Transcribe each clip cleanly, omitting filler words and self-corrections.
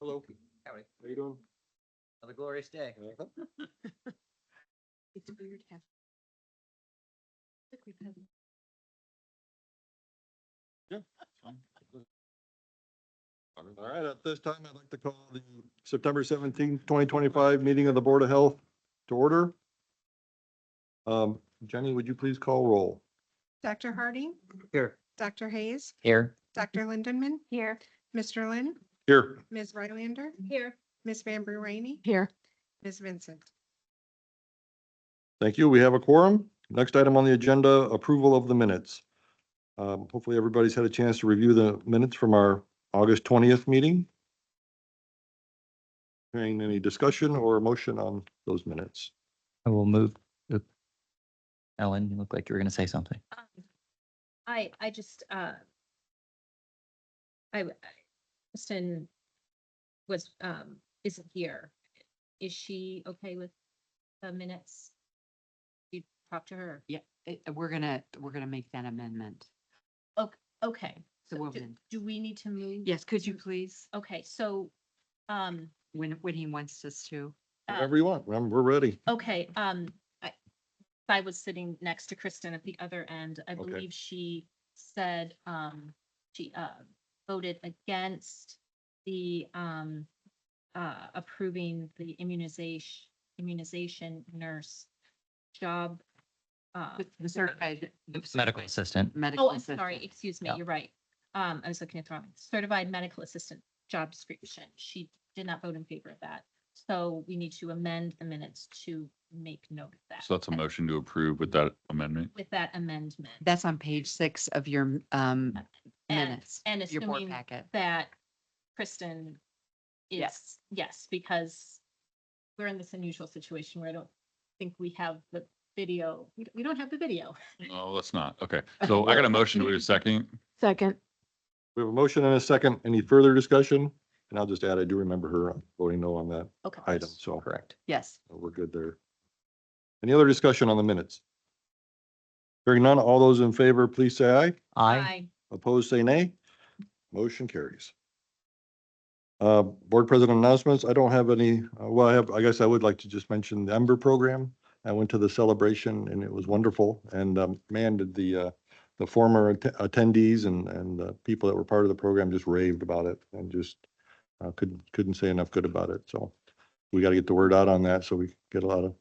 Hello. Howdy. How you doing? Another glorious day. It's weird having. Look, we've had. All right, at this time, I'd like to call the September 17th, 2025 meeting of the Board of Health to order. Jenny, would you please call roll? Dr. Harding, Here. Dr. Hayes, Here. Dr. Lindenman. Here. Mr. Lynn, Here. Ms. Rylander. Here. Ms. Van Rainey. Here. Ms. Vincent. Thank you. We have a quorum. Next item on the agenda, approval of the minutes. Hopefully everybody's had a chance to review the minutes from our August 20th meeting. Hearing any discussion or motion on those minutes? I will move. Ellen, you look like you were going to say something. I just, Kristen was, isn't here. Is she okay with the minutes? You talk to her? Yeah, we're gonna make that amendment. Okay. So So we'll, do we need to move? yes, could you please, Okay, so, when he wants us to? Whatever you want. We're ready. okay, I was sitting next to Kristen at the other end. I Okay. believe she said, she, voted against the, approving the immunization nurse job. The certified. Medical assistant. Medical Oh, I'm assistant. sorry, excuse me, Yeah. you're right. I was looking at the wrong, certified medical assistant job description. She did not vote in favor of that. So we need to amend the minutes to make note of that. So that's a motion to approve with that amendment. With that amendment. That's on page 6 of your minutes, And your board assuming packet. that Kristen Yes. yes, because we're in this unusual situation where I don't think we have the video. We don't have the video. No, let's not. Okay. So I got a motion to a second. Second. We have a motion and a second. Any further discussion? And I'll just add, I do remember her voting no on that Okay. item, so Correct. Yes. we're good there. Any other discussion on the minutes? Hearing none, all those in favor, please say aye. I, Opposed, say nay. Motion carries. Board President announcements. I don't have any, I guess I would like to just mention the Ember program. I went to the celebration and it was wonderful. And, man, did the former attendees and people that were part of the program just raved about it and just couldn't say enough good about it. So we got to get the word out on that so we get a lot of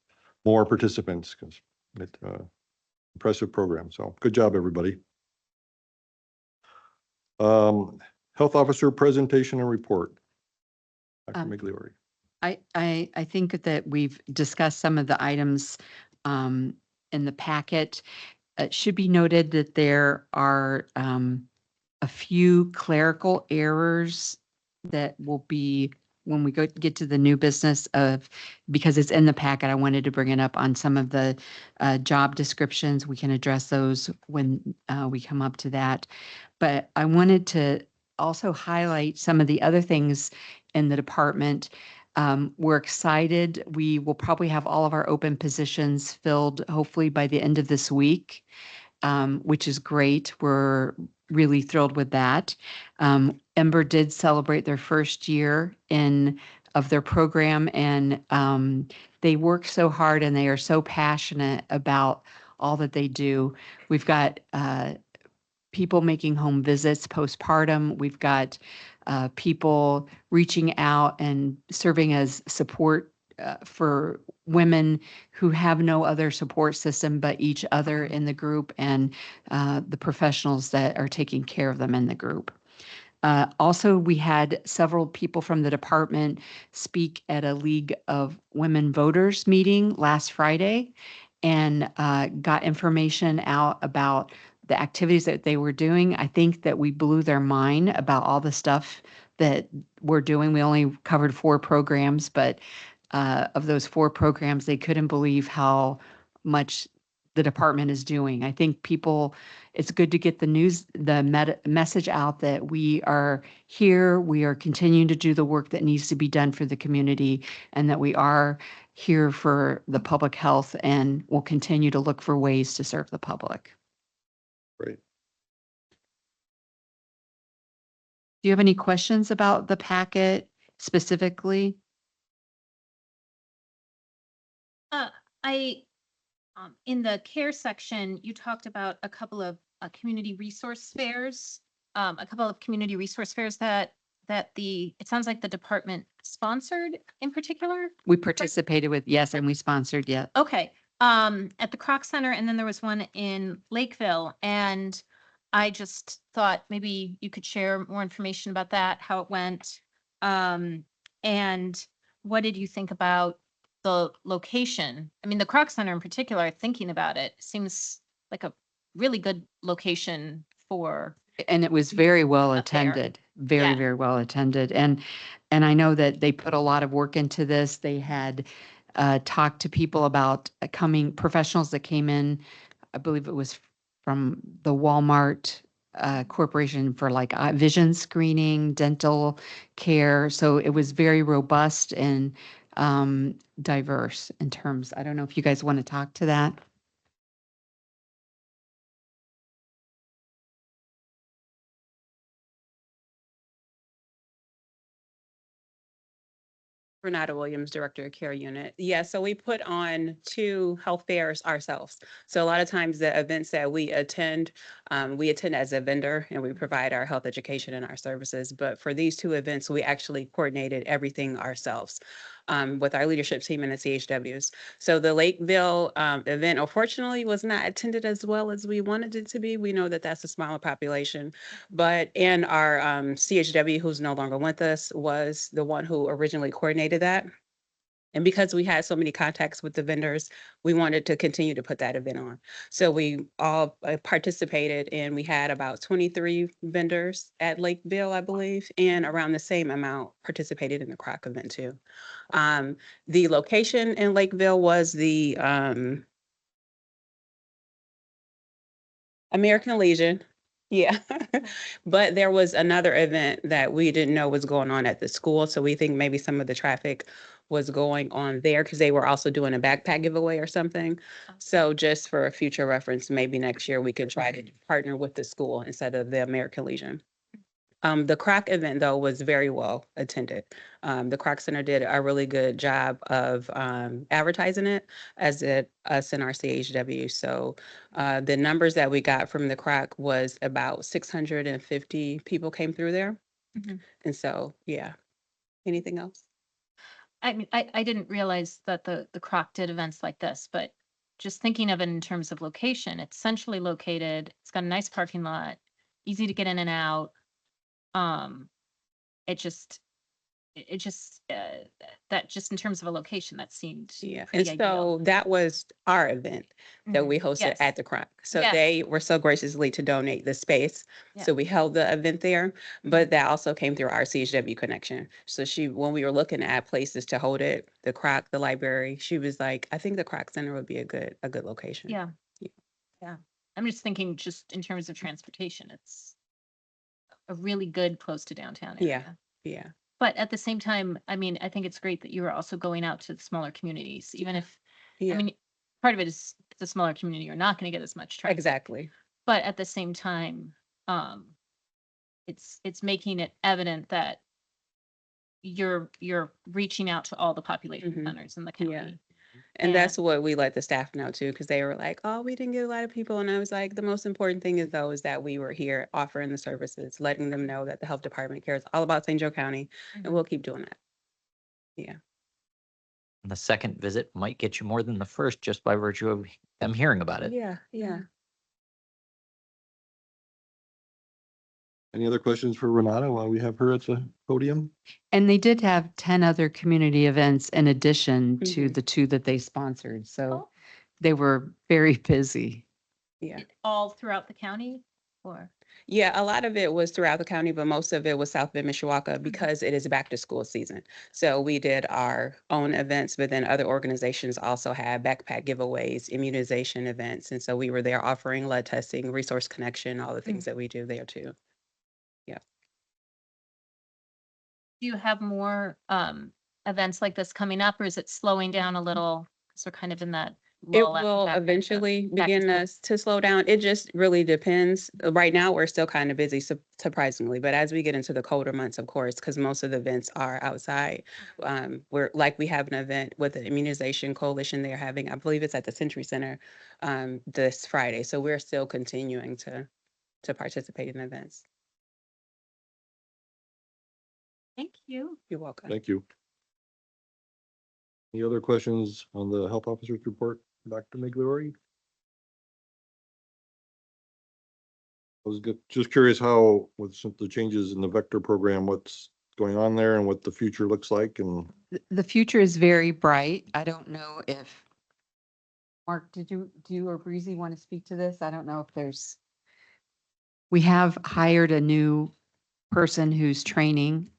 more participants because it's impressive program. So good job, everybody. Health officer presentation and report. Dr. Migliori. I think that we've discussed some of the items in the packet. It should be noted that there are a few clerical errors that will be when we get to the new business of, because it's in the packet, I wanted to bring it up on some of the job descriptions. We can address those when we come up to that. But I wanted to also highlight some of the other things in the department. We're excited. We will probably have all of our open positions filled hopefully by the end of this week, which is great. We're really thrilled with that. Ember did celebrate their first year of their program, and they work so hard and they are so passionate about all that they do. We've got people making home visits postpartum. We've got people reaching out and serving as support for women who have no other support system but each other in the group and the professionals that are taking care of them in the group. Also, we had several people from the department speak at a League of Women Voters meeting last Friday and got information out about the activities that they were doing. I think that we blew their mind about all the stuff that we're doing. We only covered 4 programs, but of those 4 programs, they couldn't believe how much the department is doing. I think it's good to get the news, the message out that we are here, we are continuing to do the work that needs to be done for the community, and that we are here for the public health and will continue to look for ways to serve the public. Great. Do you have any questions about the packet? specifically? I, in the care section, you talked about a couple of, community resource fairs. A couple of community resource fairs that it sounds like the department sponsored in particular. We participated with, yes, and we sponsored, yeah. Okay, at the Croc Center, and then there was one in Lakeville, and I just thought maybe you could share more information about that, how it went. And what did you think about the location? I mean, the Croc Center in particular, thinking about it, seems like a really good location for, And it was very well Up there. attended, very, Yeah. very well attended. And I know that they put a lot of work into this. They had talked to people about professionals that came in. I believe it was from the Walmart Corporation for like vision screening, dental care. So it was very robust and diverse in terms. I don't know if you guys want to talk to that. Renata Williams, Director of Care Unit. Yeah, so we put on 2 health fairs ourselves. So a lot of times the events that we attend as a vendor and we provide our health education and our services. But for these 2 events, we actually coordinated everything ourselves with our leadership team and the CHWs. So the Lakeville event, unfortunately, was not attended as well as we wanted it to be. We know that that's a smaller population, but and our CHW, who's no longer with us, was the one who originally coordinated that. And because we had so many contacts with the vendors, we wanted to continue to put that event on. So we all participated, and we had about 23 vendors at Lakeville, I believe, and around the same amount participated in the Croc event too. The location in Lakeville was the American Legion. Yeah. But there was another event that we didn't know was going on at the school. So we think maybe some of the traffic was going on there because they were also doing a backpack giveaway or something. So just for a future reference, maybe next year we could try to partner with the school instead of the American Legion. The Croc event, though, was very well attended. The Croc Center did a really good job of advertising it, as did us and our CHW. So the numbers that we got from the Croc was about 650 people came through there. Mhm. And so, yeah. Anything else? I mean, I didn't realize that the Croc did events like this, but just thinking of it in terms of location, it's centrally located. It's got a nice parking lot, easy to get in and out. It just, that just in terms of a location, that seemed Yeah, and pretty ideal. so that was our event that Mhm. we hosted Yes. at the Croc. So Yes. they were so graciously to donate the space. Yeah. So we held the event there, but that also came through our CHW connection. So when we were looking at places to hold it, the Croc, the library, she was like, I think the Croc Center would be a good location. Yeah. Yeah. Yeah. I'm just thinking just in terms of transportation, it's a really good close to downtown Yeah. area. Yeah. But at the same time, I mean, I think it's great that you are also going out to the smaller communities, even if, Yeah. I mean, part of it is it's a smaller community, you're not going to get as much traffic. Exactly. But at the same time, it's making it evident that you're reaching out to all the population Mhm. centers in the Yeah. county. And that's And- what we let the staff know too, because they were like, oh, we didn't get a lot of people. And I was like, the most important thing is though, is that we were here offering the services, letting them know that the health department cares all about St. Joe County, Mhm. and we'll keep doing that. The second visit might get you more than the first just by virtue of them hearing about it. Yeah, yeah. Any other questions for Renata while we have her at the podium? And they did have 10 other community events in addition to Mhm. the 2 that they sponsored. So Oh, they were very busy. Yeah. all throughout the county or? Yeah, a lot of it was throughout the county, but most of it was South Bend, Mishawaka, because it is back to school season. So we did our own events, but then other organizations also had backpack giveaways, immunization events. And so we were there offering lead testing, resource connection, all the things that we do there too. Do you have more events like this coming up, or is it slowing down a little? Because we're kind of in that It lull after will that, eventually back to begin school? to slow down. It just really depends. Right now, we're still kind of busy, surprisingly, but as we get into the colder months, of course, because most of the events are outside. We have an event with the Immunization Coalition they're having, I believe it's at the Century Center, this Friday. So we're still continuing to participate in events. Thank you. You're welcome. Thank you. Any other questions on the health officer's report, Dr. Migliori? I was just curious how, with some of the changes in the vector program, what's going on there and what the future looks like, and The future is very bright. I don't know if, Mark, do you or Breezy want to speak to this? I don't know if there's, we have hired a new person who's training.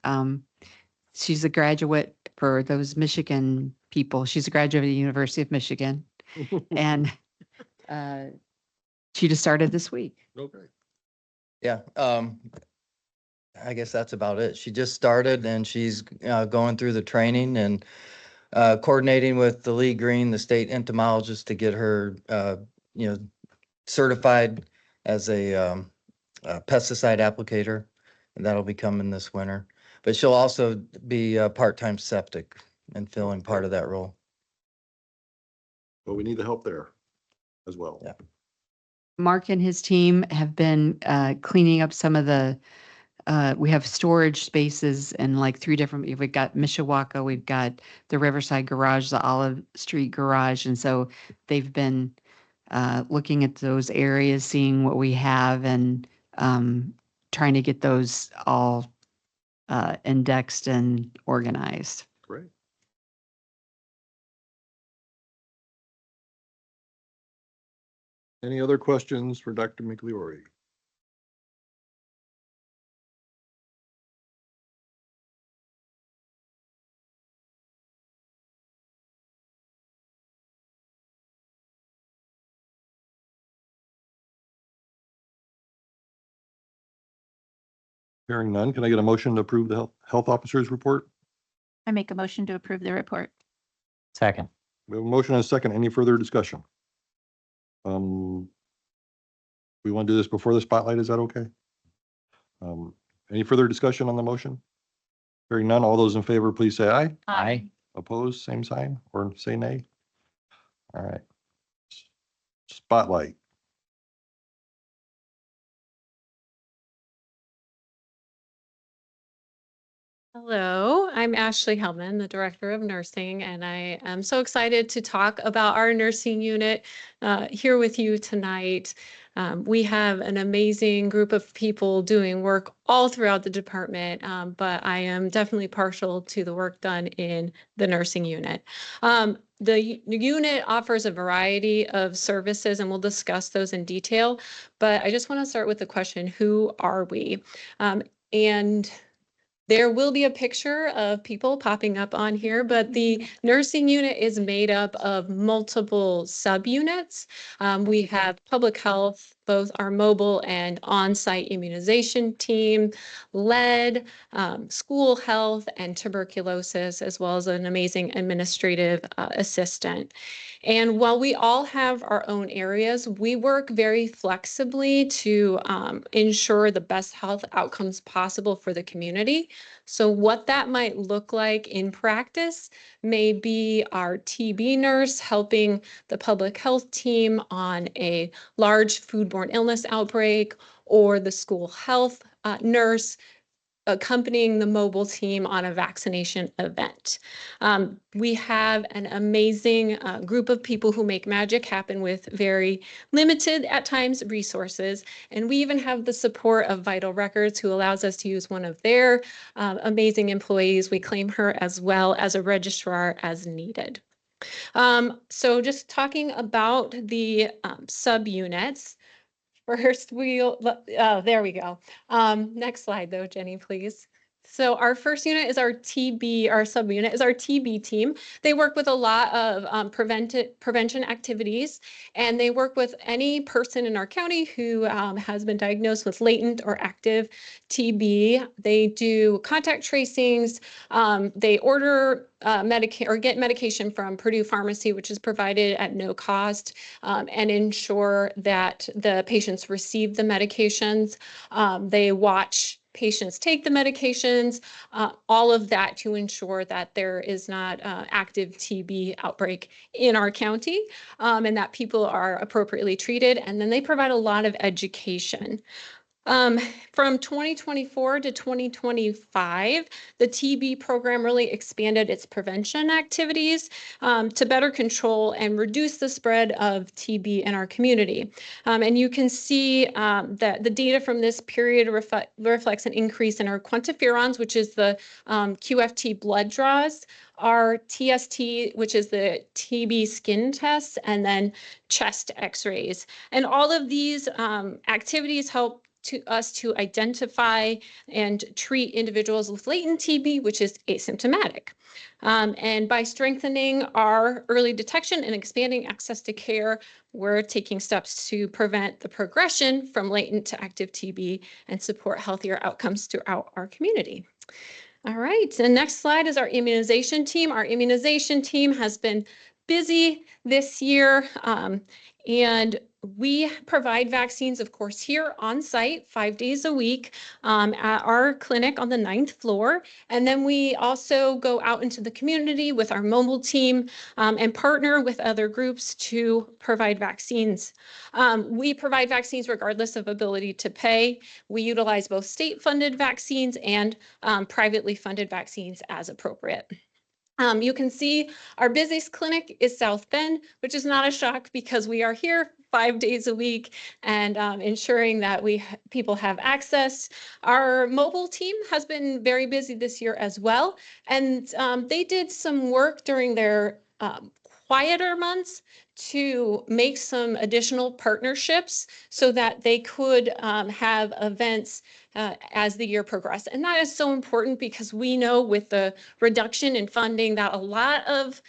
She's a graduate for those Michigan people. She's a graduate of the University of Michigan. And she just started this week. okay. Yeah, I guess that's about it. She just started and she's going through the training and coordinating with the Lee Green, the state entomologist, to get her, certified as a pesticide applicator. And that'll be coming this winter. But she'll also be a part-time septic and filling part of that role. But we need the help there as well. Yeah. Mark and his team have been cleaning up some of the, we have storage spaces in like 3 different, we've got Mishawaka, we've got the Riverside Garage, the Olive Street Garage. And so they've been looking at those areas, seeing what we have and trying to get those all indexed and organized. Great. Any other questions for Dr. Migliori? Hearing none, can I get a motion to approve the health officer's report? I make a motion to approve the report. Second. We have a motion and a second. Any further discussion? We want to do this before the spotlight. Is that okay? Any further discussion on the motion? Hearing none, all those in favor, please say aye. Aye. Opposed, same sign, or say nay. All right. Spotlight. Hello, I'm Ashley Hellman, the Director of Nursing, and I am so excited to talk about our nursing unit here with you tonight. We have an amazing group of people doing work all throughout the department, but I am definitely partial to the work done in the nursing unit. The unit offers a variety of services, and we'll discuss those in detail, but I just want to start with the question, who are we? And there will be a picture of people popping up on here, but the nursing unit is made up of multiple subunits. We have public health, both our mobile and on-site immunization team, lead, school health, and tuberculosis, as well as an amazing administrative assistant. And while we all have our own areas, we work very flexibly to ensure the best health outcomes possible for the community. So what that might look like in practice may be our TB nurse helping the public health team on a large foodborne illness outbreak, or the school health nurse accompanying the mobile team on a vaccination event. We have an amazing group of people who make magic happen with very limited, at times, resources. And we even have the support of Vital Records, who allows us to use one of their amazing employees. We claim her as well as a registrar as needed. So just talking about the subunits. First, there we go. Next slide though, Jenny, please. So our first unit is our TB, our subunit is our TB team. They work with a lot of prevention activities, and they work with any person in our county who has been diagnosed with latent or active TB. They do contact tracings. They order get medication from Purdue Pharmacy, which is provided at no cost, and ensure that the patients receive the medications. They watch patients take the medications, all of that to ensure that there is not active TB outbreak in our county, and that people are appropriately treated. And then they provide a lot of education. From 2024 to 2025, the TB program really expanded its prevention activities to better control and reduce the spread of TB in our community. And you can see that the data from this period reflects an increase in our quantiferons, which is the QFT blood draws, our TST, which is the TB skin tests, and then chest x-rays. And all of these activities help us to identify and treat individuals with latent TB, which is asymptomatic. And by strengthening our early detection and expanding access to care, we're taking steps to prevent the progression from latent to active TB and support healthier outcomes throughout our community. All right, the next slide is our immunization team. Our immunization team has been busy this year, and we provide vaccines, of course, here on site 5 days a week at our clinic on the 9th floor. And then we also go out into the community with our mobile team and partner with other groups to provide vaccines. We provide vaccines regardless of ability to pay. We utilize both state-funded vaccines and privately funded vaccines as appropriate. You can see our busiest clinic is South Bend, which is not a shock because we are here 5 days a week and ensuring that people have access. Our mobile team has been very busy this year as well. And they did some work during their quieter months to make some additional partnerships so that they could have events as the year progressed. And that is so important because we know with the reduction in funding that a lot of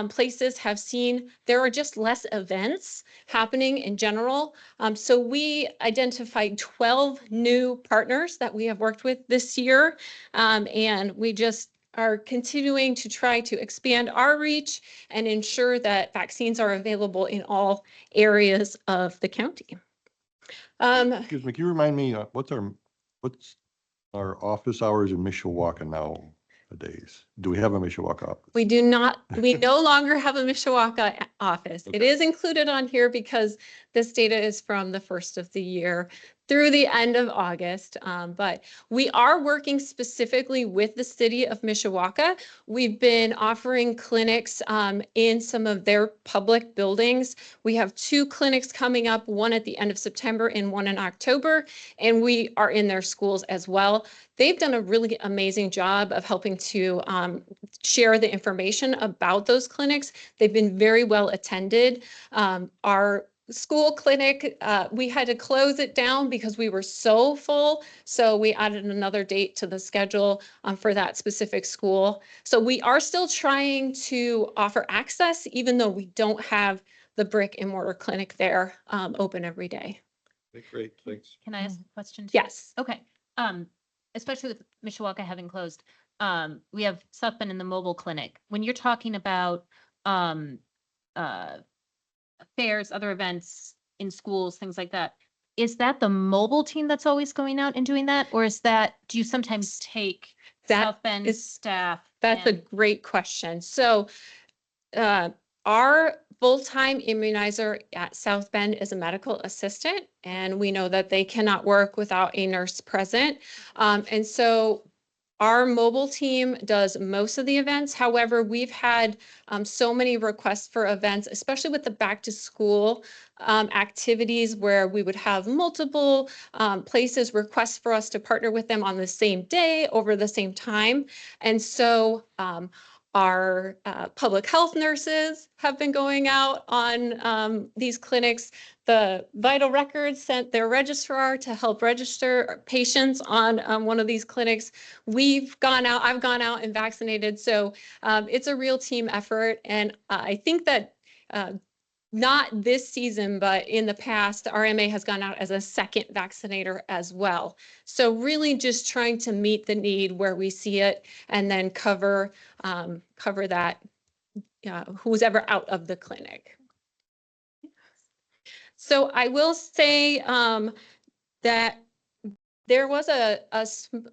places have seen there are just less events happening in general. So we identified 12 new partners that we have worked with this year. And we just are continuing to try to expand our reach and ensure that vaccines are available in all areas of the county. Excuse me, can you remind me, what's our office hours in Mishawaka nowadays? Do we have a Mishawaka office? We do not, we no longer have a Mishawaka office. It is included on here because this data is from the first of the year through the end of August. But we are working specifically with the city of Mishawaka. We've been offering clinics in some of their public buildings. We have 2 clinics coming up, one at the end of September and one in October, and we are in their schools as well. They've done a really amazing job of helping to share the information about those clinics. They've been very well attended. Our school clinic, we had to close it down because we were so full. So we added another date to the schedule for that specific school. So we are still trying to offer access, even though we don't have the brick and mortar clinic there open every day. Okay, great, thanks. Can I ask a question? too? Yes. Okay. Especially with Mishawaka having closed, we have South Bend in the mobile clinic. When you're talking about fairs, other events in schools, things like that, is that the mobile team that's always going out and doing that? Or do you sometimes take That South Bend is- staff? That's a great question. So our full-time immunizer at South Bend is a medical assistant, and we know that they cannot work without a nurse present. And so our mobile team does most of the events. However, we've had so many requests for events, especially with the back to school activities where we would have multiple places request for us to partner with them on the same day over the same time. And so Our public health nurses have been going out on these clinics. The Vital Records sent their registrar to help register patients on one of these clinics. I've gone out and vaccinated. So it's a real team effort. And I think that not this season, but in the past, RMA has gone out as a second vaccinator as well. So really just trying to meet the need where we see it and then cover that who's ever out of the clinic. So I will say that there was a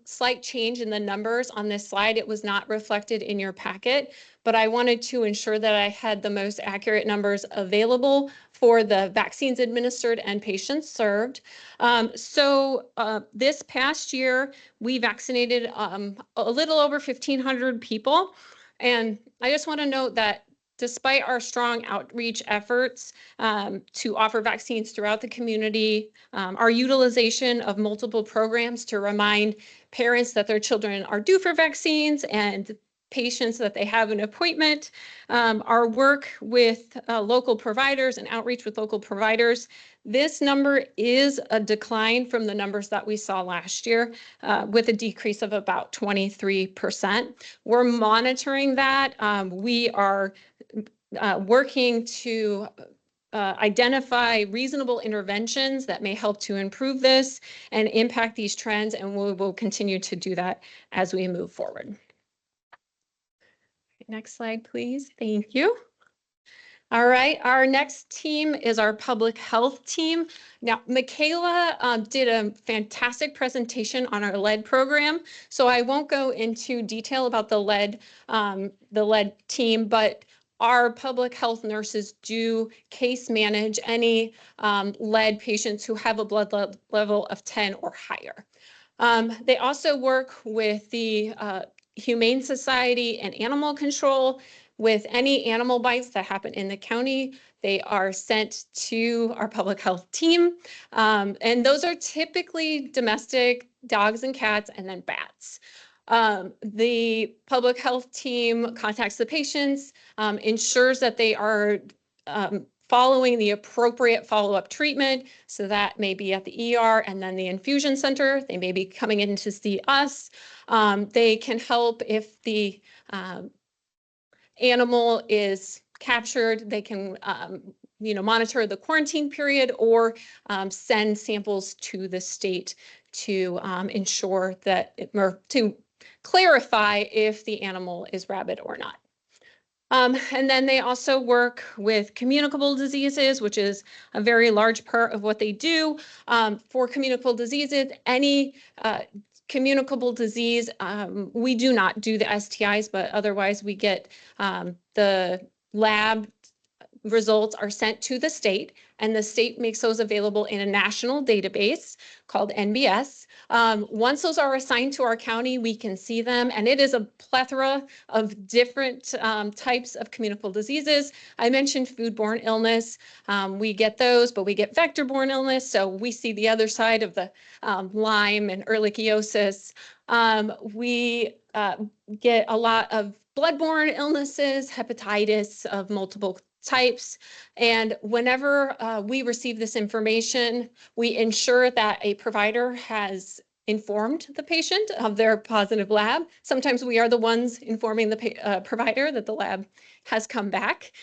slight change in the numbers on this slide. It was not reflected in your packet, but I wanted to ensure that I had the most accurate numbers available for the vaccines administered and patients served. So this past year, we vaccinated a little over 1,500 people. And I just want to note that despite our strong outreach efforts to offer vaccines throughout the community, our utilization of multiple programs to remind parents that their children are due for vaccines and patients that they have an appointment, our work with local providers and outreach with local providers, this number is a decline from the numbers that we saw last year with a decrease of about 23%. We're monitoring that. We are working to identify reasonable interventions that may help to improve this and impact these trends, and we will continue to do that as we move forward. Next slide, please. Thank you. All right, our next team is our public health team. Now, Michaela did a fantastic presentation on our lead program, so I won't go into detail about the lead team, but our public health nurses do case manage any lead patients who have a blood level of 10 or higher. They also work with the Humane Society and Animal Control. With any animal bites that happen in the county, they are sent to our public health team. And those are typically domestic dogs and cats and then bats. The public health team contacts the patients, ensures that they are following the appropriate follow-up treatment. So that may be at the ER and then the infusion center. They may be coming in to see us. They can help if the animal is captured. They can monitor the quarantine period or send samples to the state to ensure that to clarify if the animal is rabid or not. And then they also work with communicable diseases, which is a very large part of what they do. For communicable diseases, any communicable disease, we do not do the STIs, but otherwise we get the lab results are sent to the state, and the state makes those available in a national database called NBS. Once those are assigned to our county, we can see them, and it is a plethora of different types of communicable diseases. I mentioned foodborne illness. We get those, but we get vector-borne illness, so we see the other side of the Lyme and ehrlichiosis. We get a lot of bloodborne illnesses, hepatitis of multiple types. And whenever we receive this information, we ensure that a provider has informed the patient of their positive lab. Sometimes we are the ones informing the provider that the lab has come back.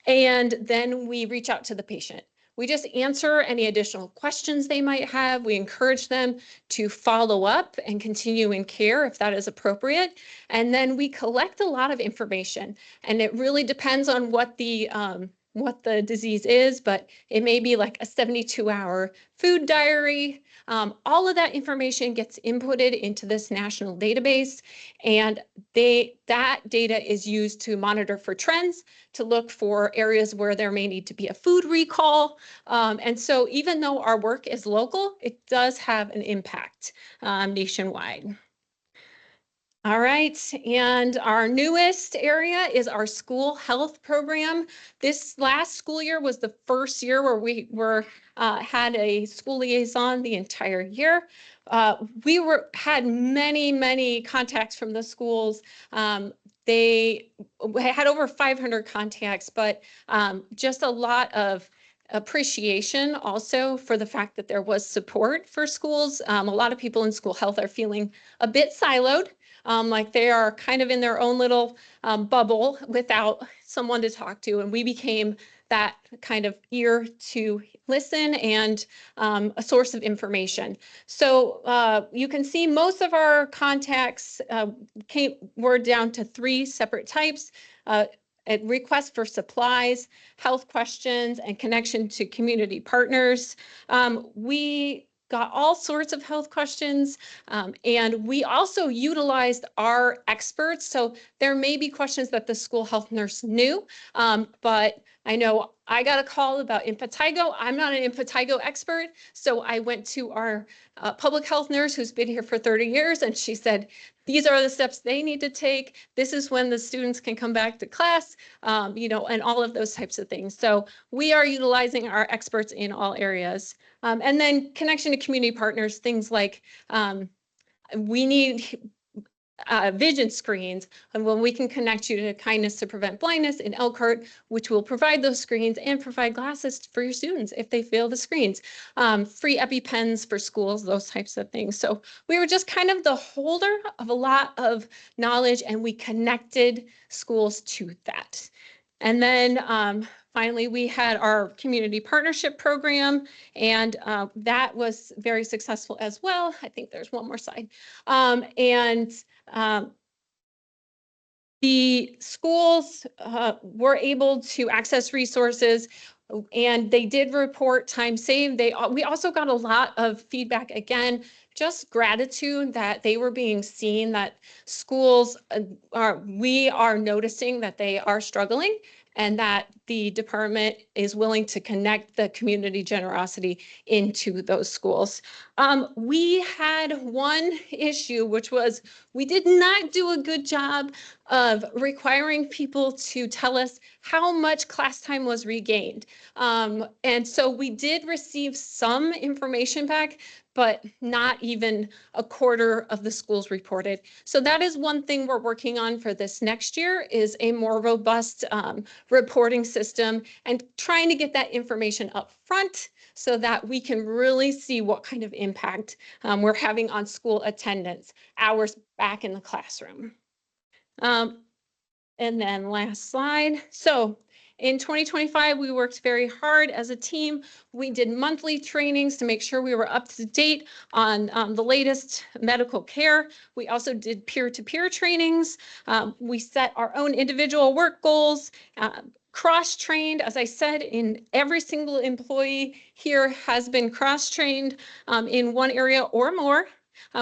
And then we reach out to the patient. We just answer any additional questions they might have. We encourage them to follow up and continue in care if that is appropriate. And then we collect a lot of information, and it really depends on what the disease is, but it may be like a 72-hour food diary. All of that information gets inputted into this national database, and that data is used to monitor for trends, to look for areas where there may need to be a food recall. And so even though our work is local, it does have an impact nationwide. All right, and our newest area is our school health program. This last school year was the first year where we had a school liaison the entire year. Had many contacts from the schools. They had over 500 contacts, but just a lot of appreciation also for the fact that there was support for schools. A lot of people in school health are feeling a bit siloed. Like they are kind of in their own little bubble without someone to talk to. And we became that kind of ear to listen and a source of information. So you can see most of our contacts were down to 3 separate types. A request for supplies, health questions, and connection to community partners. We got all sorts of health questions, and we also utilized our experts. So there may be questions that the school health nurse knew, but I know I got a call about impetigo. I'm not an impetigo expert, so I went to our public health nurse who's been here for 30 years, and she said, these are the steps they need to take. This is when the students can come back to class, and all of those types of things. So we are utilizing our experts in all areas. And then connection to community partners, things like we need vision screens, and when we can connect you to Kindness to Prevent Blindness in Elkhart, which will provide those screens and provide glasses for your students if they fail the screens. Free EpiPens for schools, those types of things. So we were just kind of the holder of a lot of knowledge, and we connected schools to that. And then finally, we had our community partnership program, and that was very successful as well. I think there's one more slide. The schools were able to access resources, and they did report time saved. We also got a lot of feedback, again, just gratitude that they were being seen, that schools we are noticing that they are struggling, and that the department is willing to connect the community generosity into those schools. We had one issue, which was we did not do a good job of requiring people to tell us how much class time was regained. And so we did receive some information back, but not even a quarter of the schools reported. So that is one thing we're working on for this next year, is a more robust reporting system and trying to get that information up front so that we can really see what kind of impact we're having on school attendance, hours back in the classroom. And then last slide. So in 2025, we worked very hard as a team. We did monthly trainings to make sure we were up to date on the latest medical care. We also did peer-to-peer trainings. We set our own individual work goals, cross-trained. As I said, in every single employee here has been cross-trained in one area or more.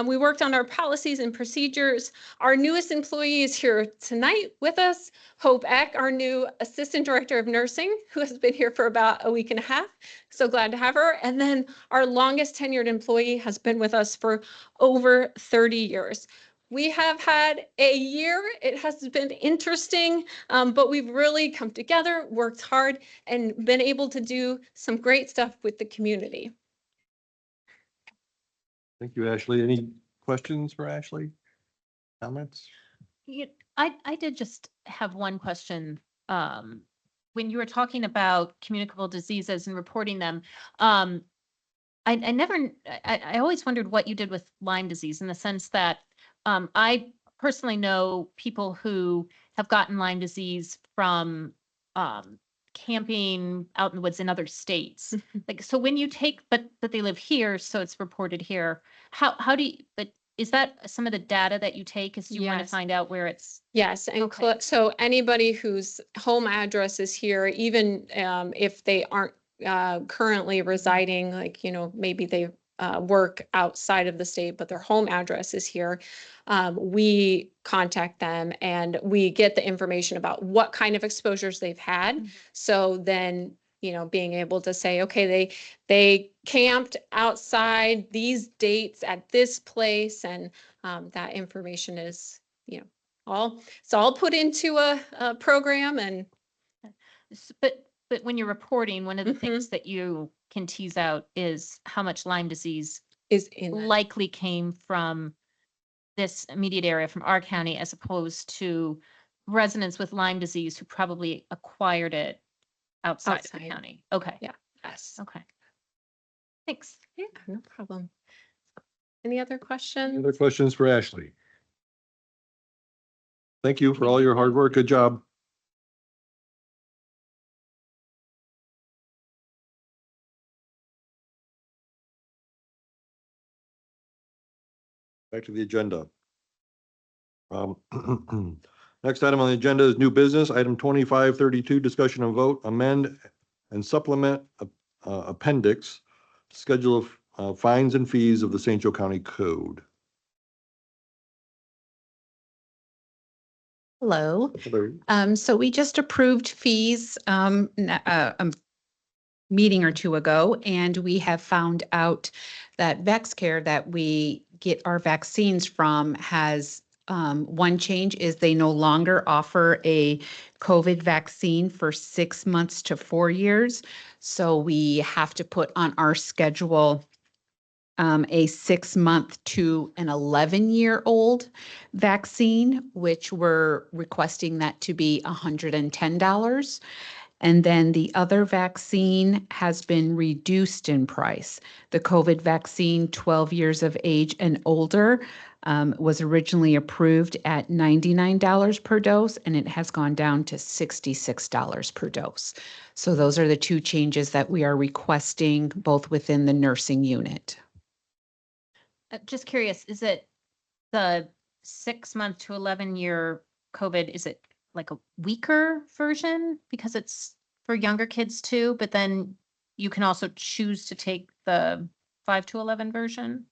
We worked on our policies and procedures. Our newest employee is here tonight with us, Hope Eck, our new Assistant Director of Nursing, who has been here for about a week and a half. So glad to have her. And then our longest tenured employee has been with us for over 30 years. We have had a year. It has been interesting, but we've really come together, worked hard, and been able to do some great stuff with the community. Thank you, Ashley. Any questions for Ashley? Comments? I did just have one question. When you were talking about communicable diseases and reporting them, I always wondered what you did with Lyme disease, in the sense that I personally know people who have gotten Lyme disease from camping out in the woods in other states. Like, so when you take, but they live here, so it's reported here. How do you, but is that some of the data that you take, is you want to Yes. find out where it's? Yes, and Okay. so anybody whose home address is here, even if they aren't currently residing, like, maybe they work outside of the state, but their home address is here, we contact them and we get the information about what kind of exposures they've had. Mhm. So then, being able to say, okay, they camped outside these dates at this place, and that information is it's all put into a program and But when you're reporting, one of the things that you can tease out is how much Lyme disease is in that. likely came from this immediate area from our county as opposed to residents with Lyme disease who probably acquired it outside of the Outside. county. Okay. Yeah. Yes. Okay. Thanks. Yeah, no problem. Any other questions? Other questions for Ashley? Thank you for all your hard work. Good job. Back to the agenda. Next item on the agenda is new business, item 2532, discussion and vote, amend and supplement appendix, schedule of fines and fees of the St. Joe County Code. Hello. Hello. So we just approved fees a meeting or two ago, and we have found out that VexCare that we get our vaccines from has one change is they no longer offer a COVID vaccine for 6 months to 4 years. So we have to put on our schedule a 6-month to an 11-year-old vaccine, which we're requesting that to be $110. And then the other vaccine has been reduced in price. The COVID vaccine, 12 years of age and older, was originally approved at $99 per dose, and it has gone down to $66 per dose. So those are the two changes that we are requesting both within the nursing unit. Just curious, is it the 6 month to 11-year COVID? Is it like a weaker version because it's for younger kids too, but then you can also choose to take the 5 to 11 version?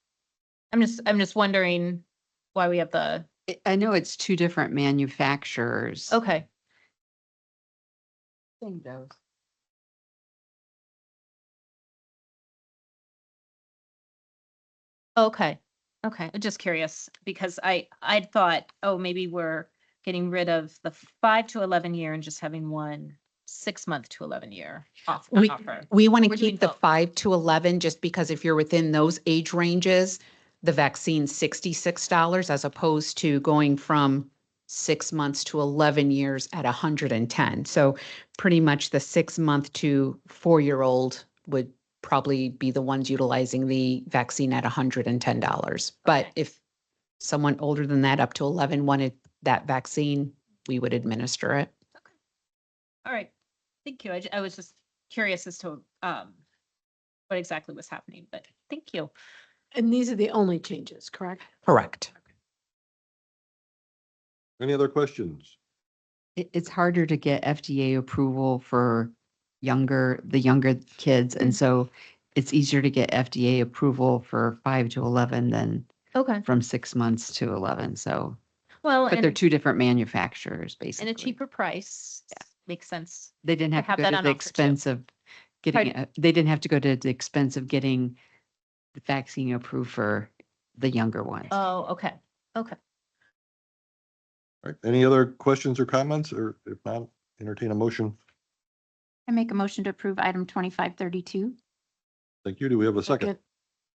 I'm just wondering why we have the, I know it's two different manufacturers. okay. Same dose. Okay, okay, I'm just curious because I'd thought, oh, maybe we're getting rid of the 5 to 11 year and just having one 6 month to 11 year offer. We want to We're doing keep the both. 5 to 11 just because if you're within those age ranges, the vaccine's $66 as opposed to going from 6 months to 11 years at 110. So pretty much the 6-month to 4-year-old would probably be the ones utilizing the vaccine at $110. But Okay. if someone older than that, up to 11, wanted that vaccine, we would administer it. All right, thank you. I was just curious as to what exactly was happening, but thank you. And these are the only changes, correct? Correct. Any other questions? It's harder to get FDA approval for the younger kids. And so it's easier to get FDA approval for 5 to 11 than Okay, from 6 months to 11. So, well, but they're and two different manufacturers, and basically. a cheaper price. Makes sense. They didn't to have to have go that to on the offer, too. expense of getting, Pardon? they didn't have to go to the expense of getting the vaccine approved for the younger ones. Oh, okay, okay. All right, any other questions or comments, or if not, entertain a motion? I make a motion to approve item 2532. Thank you. Do we have a second?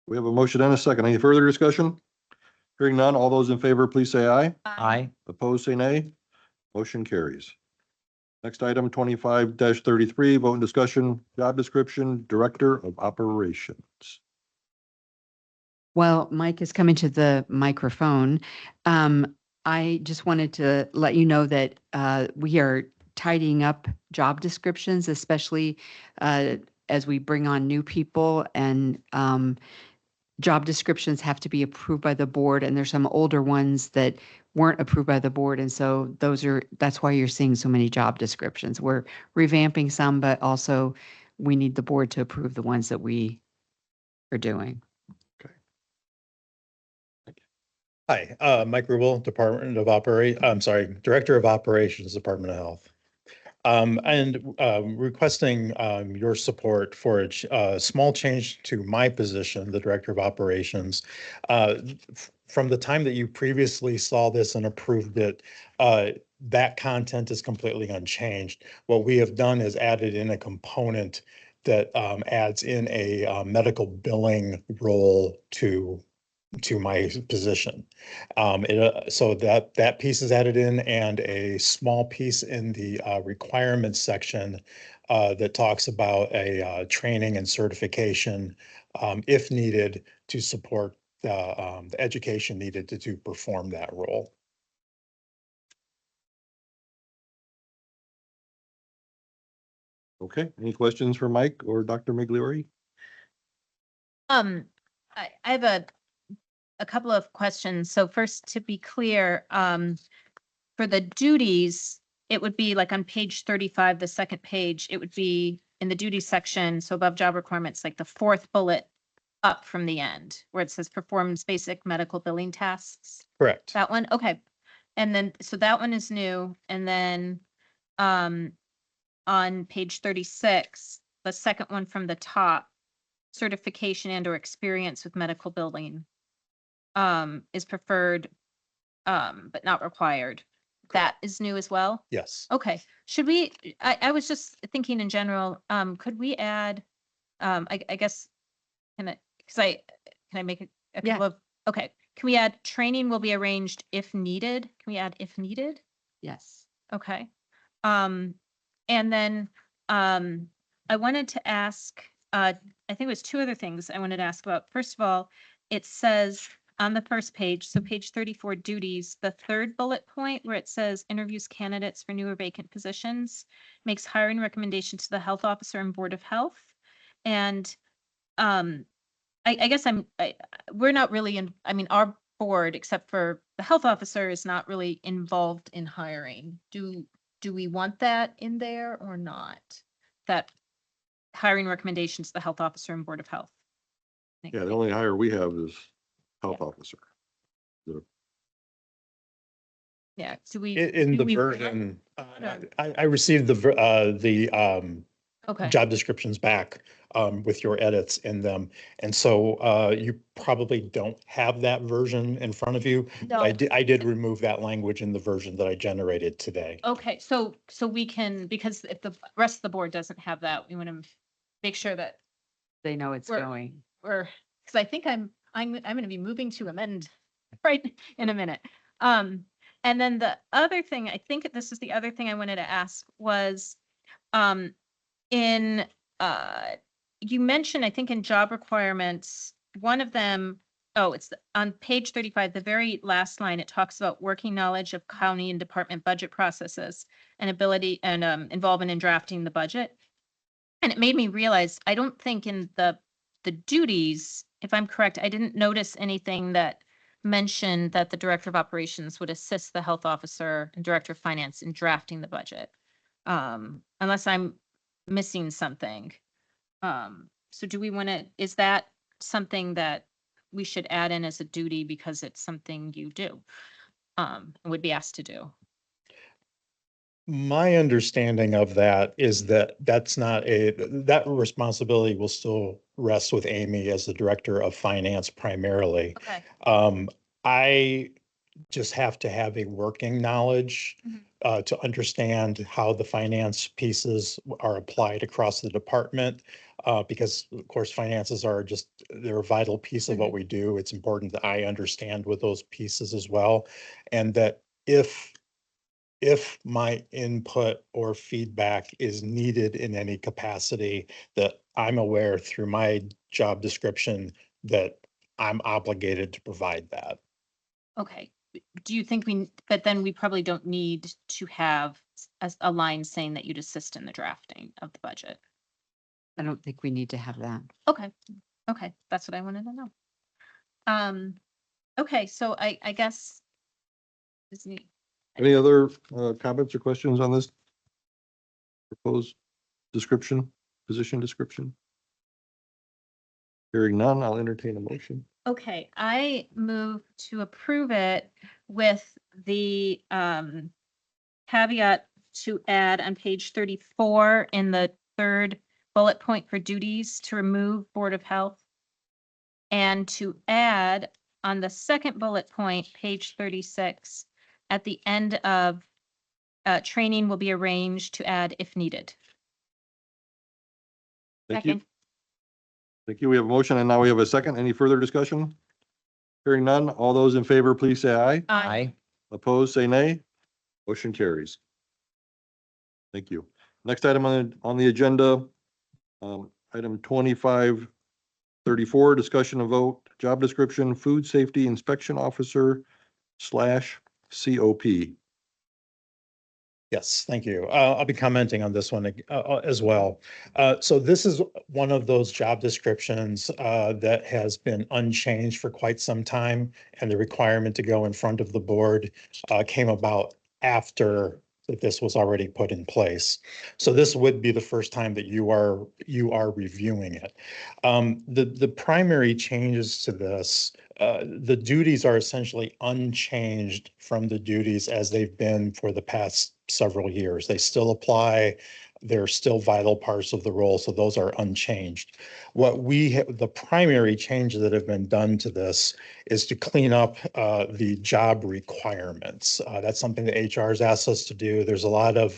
We have a motion and a second. Any further discussion? Hearing none, all those in favor, please say aye. Aye. Opposed, say nay. Motion carries. Next item, 25-33, vote and discussion, job description, Director of Operations. Well, Mike is coming to the microphone. I just wanted to let you know that we are tidying up job descriptions, especially as we bring on new people, and job descriptions have to be approved by the board, and there's some older ones that weren't approved by the board. And so that's why you're seeing so many job descriptions. We're revamping some, but also we need the board to approve the ones that we are doing. Hi, Mike Rubel, Director of Operations, Department of Health. Requesting your support for a small change to my position, the Director of Operations. From the time that you previously saw this and approved it, that content is completely unchanged. What we have done is added in a component that adds in a medical billing role to my position. So that piece is added in, and a small piece in the requirements section that talks about a training and certification if needed to support the education needed to perform that role. Okay, any questions for Mike or Dr. Migliori? I have a couple of questions. So first, to be clear, for the duties, it would be like on page 35, the second page, it would be in the duties section. So above job requirements, like the fourth bullet up from the end where it says performs basic medical billing tasks. Correct. That one? Okay. And then, so that one is new. And then, on page 36, the second one from the top, certification and or experience with medical billing is preferred, but not required. That is new as well? Yes. Okay, should we, I was just thinking in general, could we add, I guess, can I make a Yeah. couple of, okay, can we add training will be arranged if needed? Can we add if needed? Yes. Okay. And then, I wanted to ask, I think it was two other things I wanted to ask about. First of all, it says on the first page, so page 34 duties, the third bullet point where it says interviews candidates for new or vacant positions, makes hiring recommendations to the health officer and board of health. And, I guess we're not really in, I mean, our board, except for the health officer, is not really involved in hiring. Do we want that in there or not? That hiring recommendations to the health officer and board of health? Yeah, the only hire we have is health officer. Yeah, do we? In do the we- version, No. I received the Okay, job descriptions back with your edits in them. And so you probably don't have that version in front of you. no, I did remove that language in the version that I generated today. okay, so we can, because if the rest of the board doesn't have that, we want to make sure that They know it's We're- going. because I think I'm going to be moving to amend right in a minute. And then the other thing, I think this is the other thing I wanted to ask was, in, you mentioned, I think in job requirements, one of them, it's on page 35, the very last line, it talks about working knowledge of county and department budget processes and ability and, involvement in drafting the budget. And it made me realize, I don't think in the duties, if I'm correct, I didn't notice anything that mentioned that the director of operations would assist the health officer and director of finance in drafting the budget. Unless I'm missing something. So do we want to, is that something that we should add in as a duty because it's something you do? Would be asked to do? My understanding of that is that that responsibility will still rest with Amy as the director of finance primarily. Okay. I just have to have a working knowledge Mhm. to understand how the finance pieces are applied across the department. Because of course, finances they're a vital piece of what we do. It's important that I understand with those pieces as well. And that if my input or feedback is needed in any capacity, that I'm aware through my job description that I'm obligated to provide that. Okay. Do you think but then we probably don't need to have a line saying that you'd assist in the drafting of the budget? I don't think we need to have that. Okay, okay, that's what I wanted to know. Okay, so I guess. Any other comments or questions on this proposed position description? Hearing none, I'll entertain a motion. Okay, I move to approve it with the caveat to add on page 34 in the third bullet point for duties to remove Board of Health. And to add on the second bullet point, page 36, at the end of training will be arranged to add if needed. Thank you. Second. Thank you. We have a motion and now we have a second. Any further discussion? Hearing none. All those in favor, please say aye. Aye. Opposed, say nay. Motion carries. Thank you. Next item on the agenda, item 2534, discussion and vote, job description, food safety inspection officer / COP. Yes, thank you. I'll be commenting on this one as well. So this is one of those job descriptions that has been unchanged for quite some time, and the requirement to go in front of the board came about after that this was already put in place. So this would be the first time that you are reviewing it. The primary changes to this, the duties are essentially unchanged from the duties as they've been for the past several years. They still apply. They're still vital parts of the role, so those are unchanged. The primary changes that have been done to this is to clean up the job requirements. That's something that HR has asked us to do. There's a lot of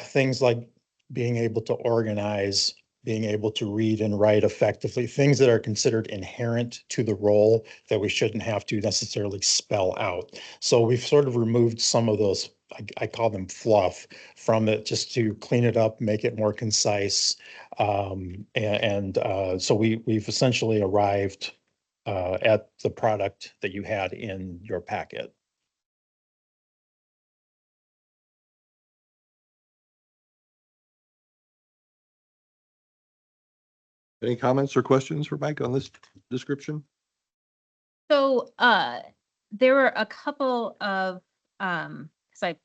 things like being able to organize, being able to read and write effectively, things that are considered inherent to the role that we shouldn't have to necessarily spell out. So we've sort of removed some of those, I call them fluff, from it just to clean it up, make it more concise. So we've essentially arrived at the product that you had in your packet. Any comments or questions for Mike on this description? So there were a couple of, because I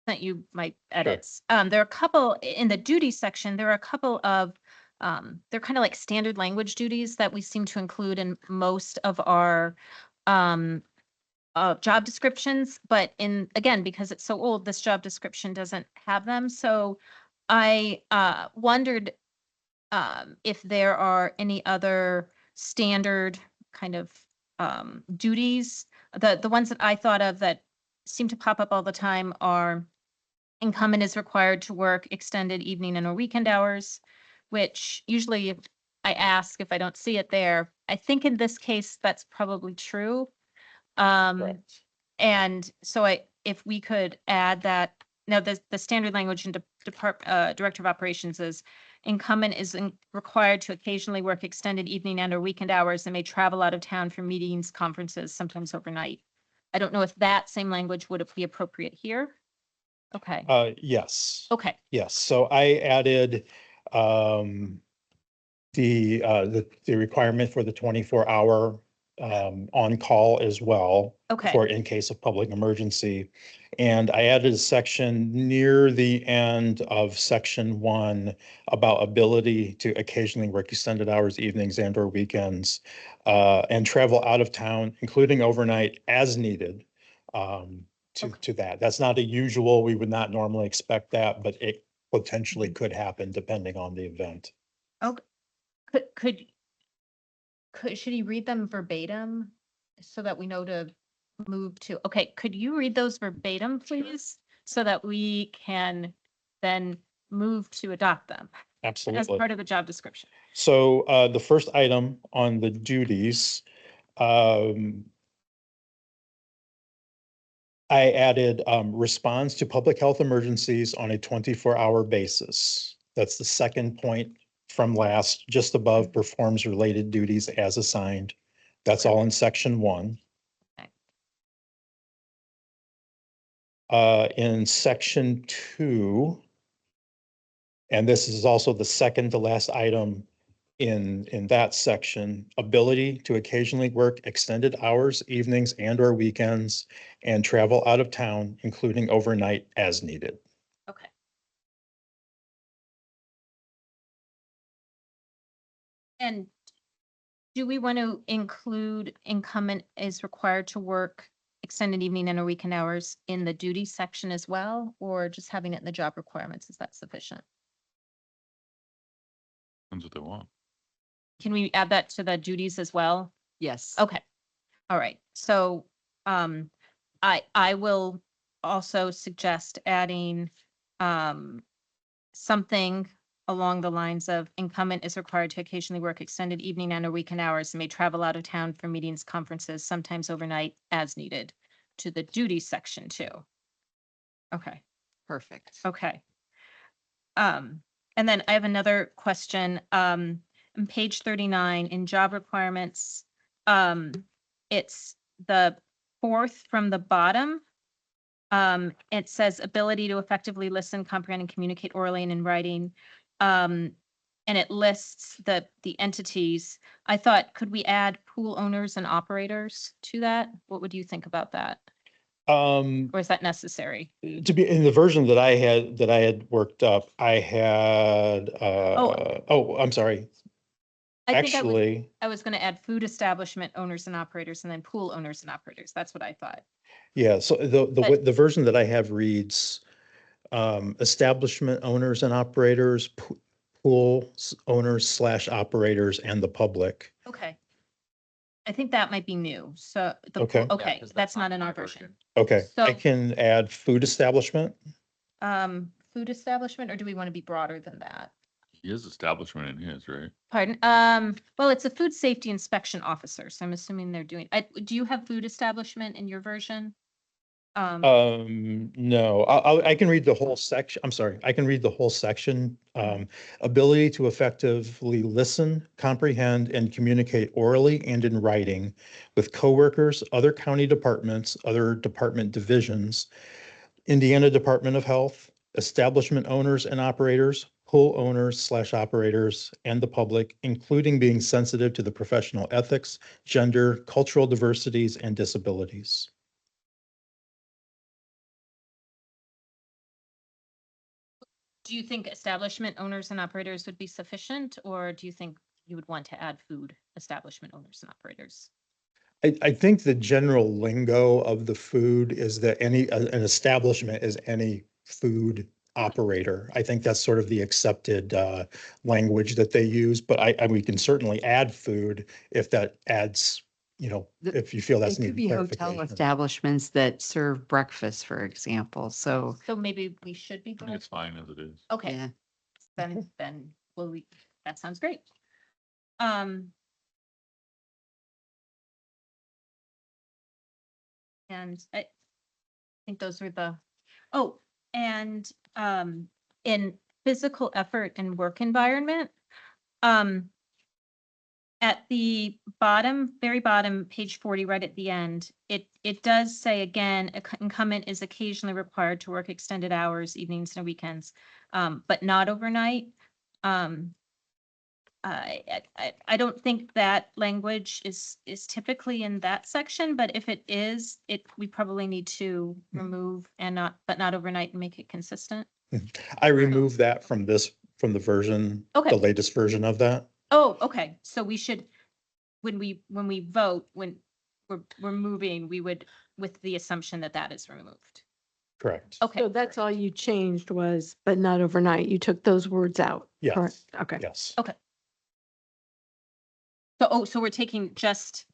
sent you my edits. There are a couple in the duty section, there are a couple of, they're kind of like standard language duties that we seem to include in most of our job descriptions. But again, because it's so old, this job description doesn't have them. So I wondered if there are any other standard kind of duties. The ones that I thought of that seem to pop up all the time are incumbent is required to work extended evening and or weekend hours, which usually if I ask if I don't see it there. I think in this case, that's probably true. Correct. And so if we could add that, now the standard language in Director of Operations is incumbent is required to occasionally work extended evening and or weekend hours and may travel out of town for meetings, conferences, sometimes overnight. I don't know if that same language would be appropriate here. Okay. Yes. Okay. Yes. So I added the requirement for the 24-hour on-call as well. Okay. For in case of public emergency. And I added a section near the end of section 1 about ability to occasionally work extended hours, evenings and or weekends, and travel out of town, including overnight as needed. To that. That's not a usual. We would not normally expect that, but it potentially could happen depending on the event. Okay. Should he read them verbatim so that we know to move to, okay, could you read those verbatim, please? So that we can then move to adopt them as Absolutely. part of the job description. So the first item on the duties, I added responds to public health emergencies on a 24-hour basis. That's the second point from last, just above performs related duties as assigned. That's all in section 1. Okay. In section 2, and this is also the second to last item in that section, ability to occasionally work extended hours, evenings and or weekends and travel out of town, including overnight as needed. Okay. And do we want to include incumbent is required to work extended evening and or weekend hours in the duty section as well, or just having it in the job requirements? Is that sufficient? Depends what they want. Can we add that to the duties as well? Yes. Okay. All right. So, I will also suggest adding, something along the lines of incumbent is required to occasionally work extended evening and or weekend hours and may travel out of town for meetings, conferences, sometimes overnight as needed to the duties section too. Okay. Perfect. Okay. And then I have another question. On page 39 in job requirements, it's the fourth from the bottom. It says ability to effectively listen, comprehend, and communicate orally and in writing. And it lists the entities. I thought, could we add pool owners and operators to that? What would you think about that? Or is that necessary? To be in the version that I had worked up, I had, I'm sorry. I think Actually, I was going to add food establishment owners and operators and then pool owners and operators. That's what I thought. yeah, so But- the version that I have reads, establishment owners and operators, pool owners / operators and the public. Okay. I think that might be new. So, Okay. Yeah, okay, 'cause that's not my in our version. Okay, I So- can add food establishment. Food establishment, or do we want to be broader than that? He has establishment in his, right? Pardon? Well, it's a food safety inspection officer, so I'm assuming they're doing, do you have food establishment in your version? No, I can read the whole section. I'm sorry, I can read the whole section. Ability to effectively listen, comprehend, and communicate orally and in writing with coworkers, other county departments, other department divisions, Indiana Department of Health, establishment owners and operators, pool owners / operators, and the public, including being sensitive to the professional ethics, gender, cultural diversities, and disabilities. Do you think establishment owners and operators would be sufficient, or do you think you would want to add food establishment owners and operators? I think the general lingo of the food is that an establishment is any food operator. I think that's sort of the accepted language that they use, but we can certainly add food if that adds, if you feel that's It could needed be hotel clarification. establishments that serve breakfast, for example. So, So maybe we should be. I think it's fine as it is. Okay, yeah. then, well, that sounds great. And I think those were and, in physical effort and work environment, at the bottom, very bottom, page 40, right at the end, it does say again, incumbent is occasionally required to work extended hours, evenings and weekends, but not overnight. I don't think that language is typically in that section, but if it is, we probably need to remove but not overnight and make it consistent. I removed that from the version, Okay. the latest version of that. Oh, okay. So we should, when we vote, when we're moving, we would, with the assumption that that is removed. Correct. Okay. So that's all you changed was, but not overnight. You took those words out. Yes. correct? Okay. Yes. So we're taking just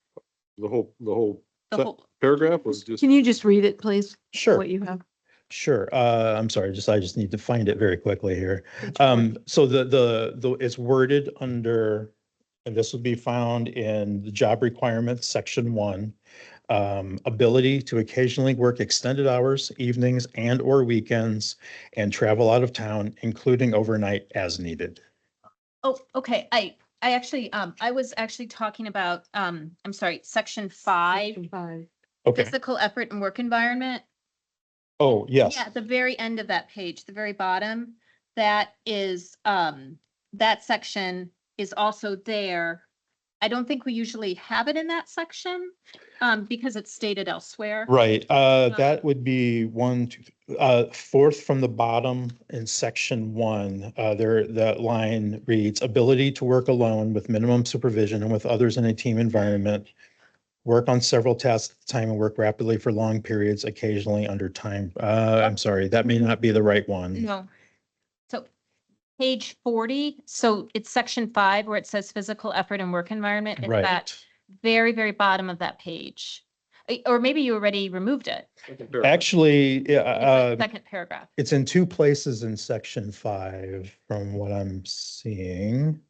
The whole the se- whole, paragraph was just, Can you just read it, please? Sure. What you have? Sure. I'm sorry, I just need to find it very quickly here. Page 40. So it's worded under, and this will be found in the job requirements, section 1. Ability to occasionally work extended hours, evenings and or weekends and travel out of town, including overnight as needed. okay. I actually, I was actually talking about, I'm sorry, section 5, Section 5. Okay. physical effort and work environment. Oh, yes. Yeah, at the very end of that page, the very bottom, that is, that section is also there. I don't think we usually have it in that section, because it's stated elsewhere. Right, that would be fourth from the bottom in section 1. That line reads, ability to work alone with minimum supervision and with others in a team environment work on several tasks at a time and work rapidly for long periods, occasionally under time. I'm sorry, that may not be the right one. No. So page 40, so it's section 5 where it says physical effort and work environment. It's that Right. very, very bottom of that page. Or maybe you already removed it. Actually, It's the second paragraph. it's in two places in section 5 from what I'm seeing.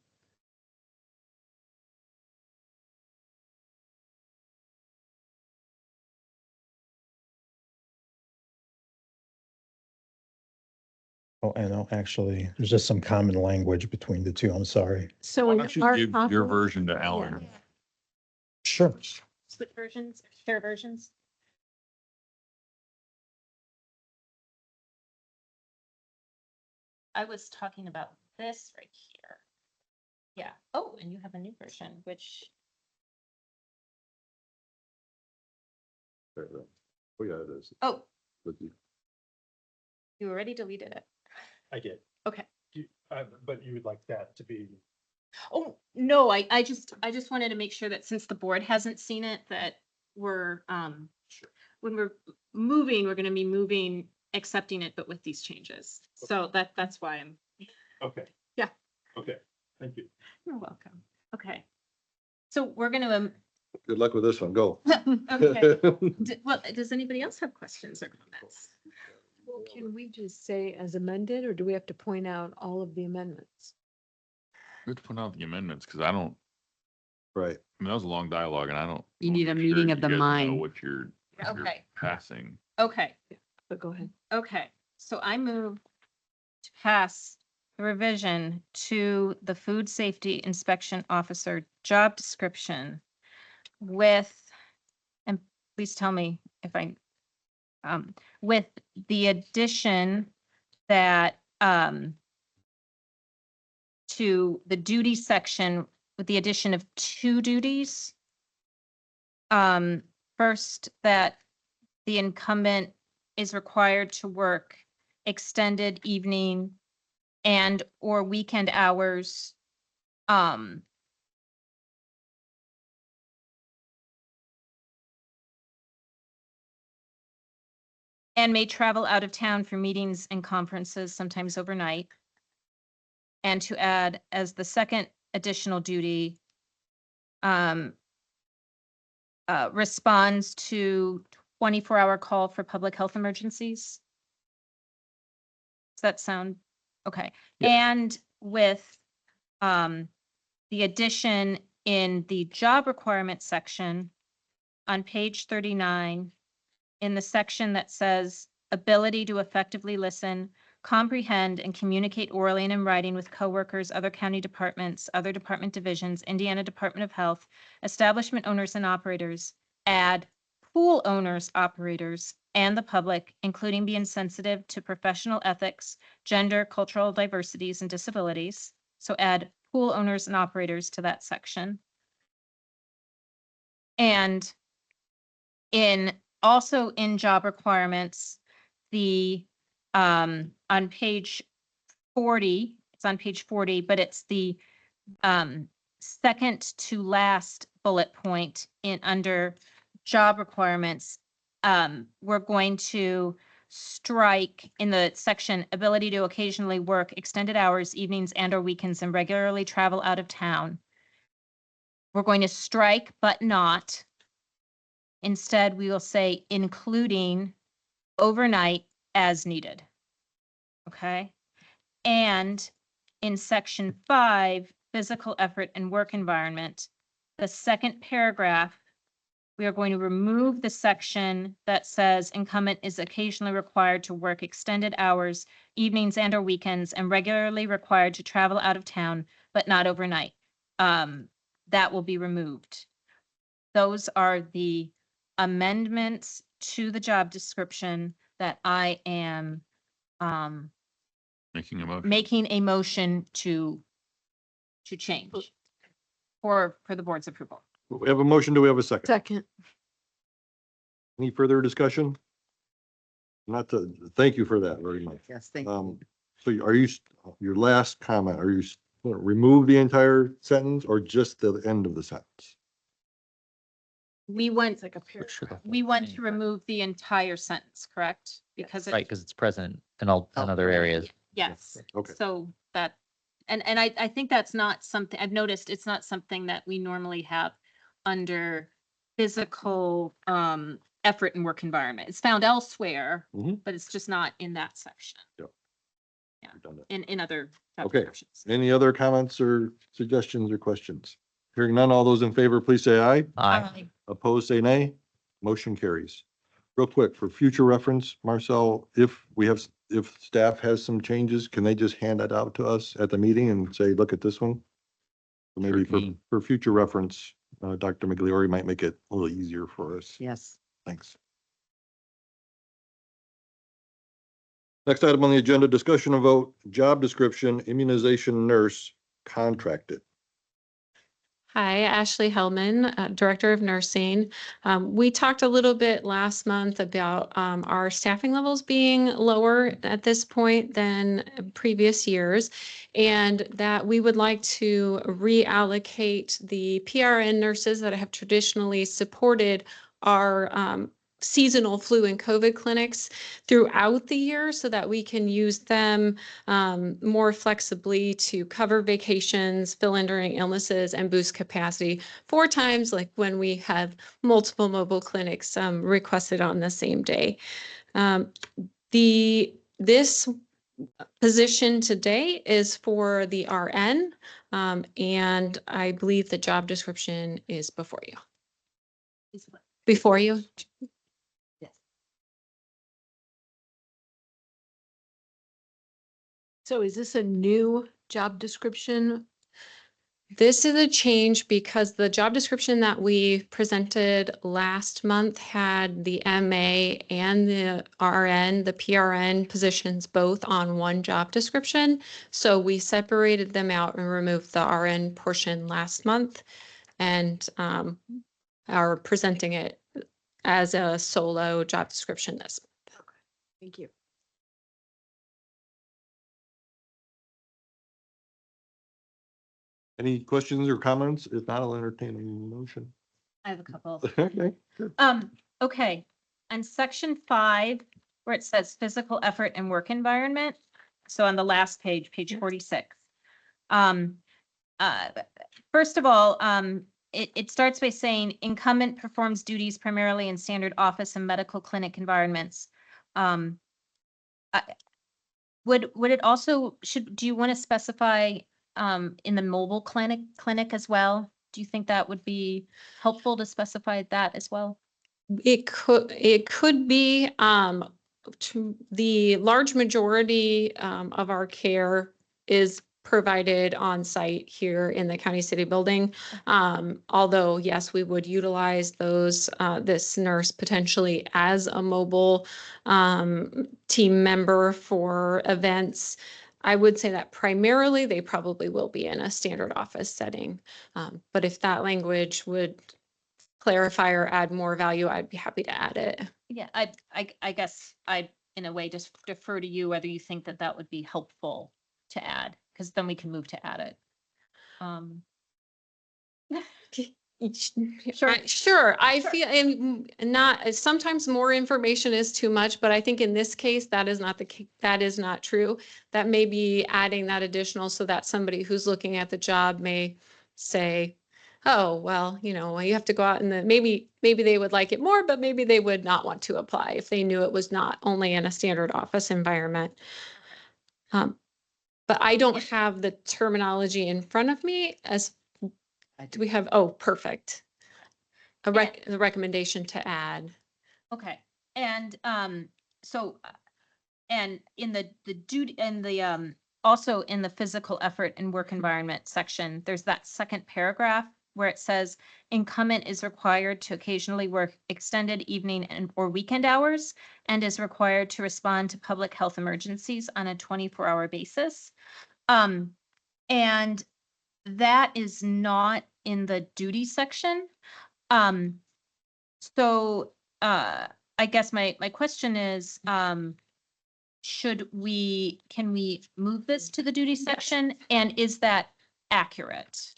Oh, and no, actually, there's just some common language between the two. I'm sorry. So Why in don't you our give copy- your version to Alan? Sure. Split versions, share versions. I was talking about this right here. Yeah. Oh, and you have a new version, which, Oh, yeah, it is. oh, With you. you already deleted it. I did. Okay. But you would like that to be. Oh, no, I just wanted to make sure that since the board hasn't seen it, that we're, when we're moving, we're gonna be moving, accepting it, but with these changes. So that's why I'm, Okay. Yeah. Okay, thank you. you're welcome. Okay. So we're gonna, Good luck with this one. Go. okay. Well, does anybody else have questions or comments? Well, can we just say as amended, or do we have to point out all of the amendments? Good to point out the amendments, because I don't, Right. I mean, that was a long dialogue and I don't. You know need a for meeting sure of you the guys know mind. What you're Okay. passing. Okay. But go ahead. Okay, so I move to pass the revision to the food safety inspection officer job description with, and please tell me if I, with the addition that, to the duty section, with the addition of 2 duties. First, that the incumbent is required to work extended evening and or weekend hours. And may travel out of town for meetings and conferences, sometimes overnight. And to add as the second additional duty, responds to 24-hour call for public health emergencies. Does that sound, okay? And with, the addition in the job requirement section on page 39, in the section that says ability to effectively listen, comprehend, and communicate orally and in writing with coworkers, other county departments, other department divisions, Indiana Department of Health, establishment owners and operators, add pool owners, operators, and the public, including being sensitive to professional ethics, gender, cultural diversities, and disabilities. So add pool owners and operators to that section. And also in job requirements, the, on page 40, it's on page 40, but it's the, second to last bullet point in under job requirements. We're going to strike in the section ability to occasionally work extended hours, evenings and or weekends and regularly travel out of town. We're going to strike but not. Instead, we will say including overnight as needed. Okay? And in section 5, physical effort and work environment, the second paragraph, we are going to remove the section that says incumbent is occasionally required to work extended hours, evenings and or weekends, and regularly required to travel out of town, but not overnight. That will be removed. Those are the amendments to the job description that I am Making a motion. making a motion to change for the board's approval. We have a motion. Do we have a second? Second. Any further discussion? Not to, thank you for that very much. Yes, thank you. So are you, your last comment, are you remove the entire sentence or just the end of the sentence? we went, It's like a paragraph. we want to remove the entire sentence, correct? Because Right, it, because it's present in all, in other areas. yes. Okay. So that, and I think that's not something, I've noticed it's not something that we normally have under physical, effort and work environment. It's found elsewhere, Mhm. but it's just not in that section, We've done that. in other. job Okay. descriptions. Any other comments or suggestions or questions? Hearing none, all those in favor, please say aye. Aye. Opposed, say nay. Motion carries. Real quick, for future reference, Marcel, if staff has some changes, can they just hand that out to us at the meeting and say, look at this one? Maybe Sure can. for future reference, Dr. Migliori might make it a little easier for us. Yes. Thanks. Next item on the agenda, discussion and vote, job description, immunization nurse, contracted. Hi, Ashley Hellman, Director of Nursing. We talked a little bit last month about our staffing levels being lower at this point than previous years, and that we would like to reallocate the PRN nurses that have traditionally supported our seasonal flu and COVID clinics throughout the year so that we can use them more flexibly to cover vacations, fill in during illnesses, and boost capacity 4 times, like when we have multiple mobile clinics requested on the same day. This position today is for the RN, and I believe the job description is before you. Before you? So is this a new job description? This is a change because the job description that we presented last month had the MA and the RN, the PRN positions both on one job description. So we separated them out and removed the RN portion last month and are presenting it as a solo job description this month. Thank you. Any questions or comments? If not, I'll entertain a motion. I have a couple. Okay, good. Okay, on section 5, where it says physical effort and work environment, so on the last page, page 46. First of all, it starts by saying incumbent performs duties primarily in standard office and medical clinic environments. Would it also, do you want to specify in the mobile clinic as well? Do you think that would be helpful to specify that as well? It could be, the large majority of our care is provided on site here in the county city building. Although, yes, we would utilize this nurse potentially as a mobile team member for events. I would say that primarily they probably will be in a standard office setting. But if that language would clarify or add more value, I'd be happy to add it. Yeah, I guess I, in a way, just defer to you whether you think that would be helpful to add, because then we can move to add it. Sure. I feel, and not, sometimes more information is too much, but I think in this case, that is not true. That may be adding that additional so that somebody who's looking at the job may say, oh, well, you have to go out and maybe they would like it more, but maybe they would not want to apply if they knew it was not only in a standard office environment. But I don't have the terminology in front of me do we have, oh, perfect. The recommendation to add. Okay, and so, and in the duty and the also in the physical effort and work environment section, there's that second paragraph where it says incumbent is required to occasionally work extended evening or weekend hours and is required to respond to public health emergencies on a 24-hour basis. And that is not in the duty section. So I guess my question is, can we move this to the duty section? And is that accurate?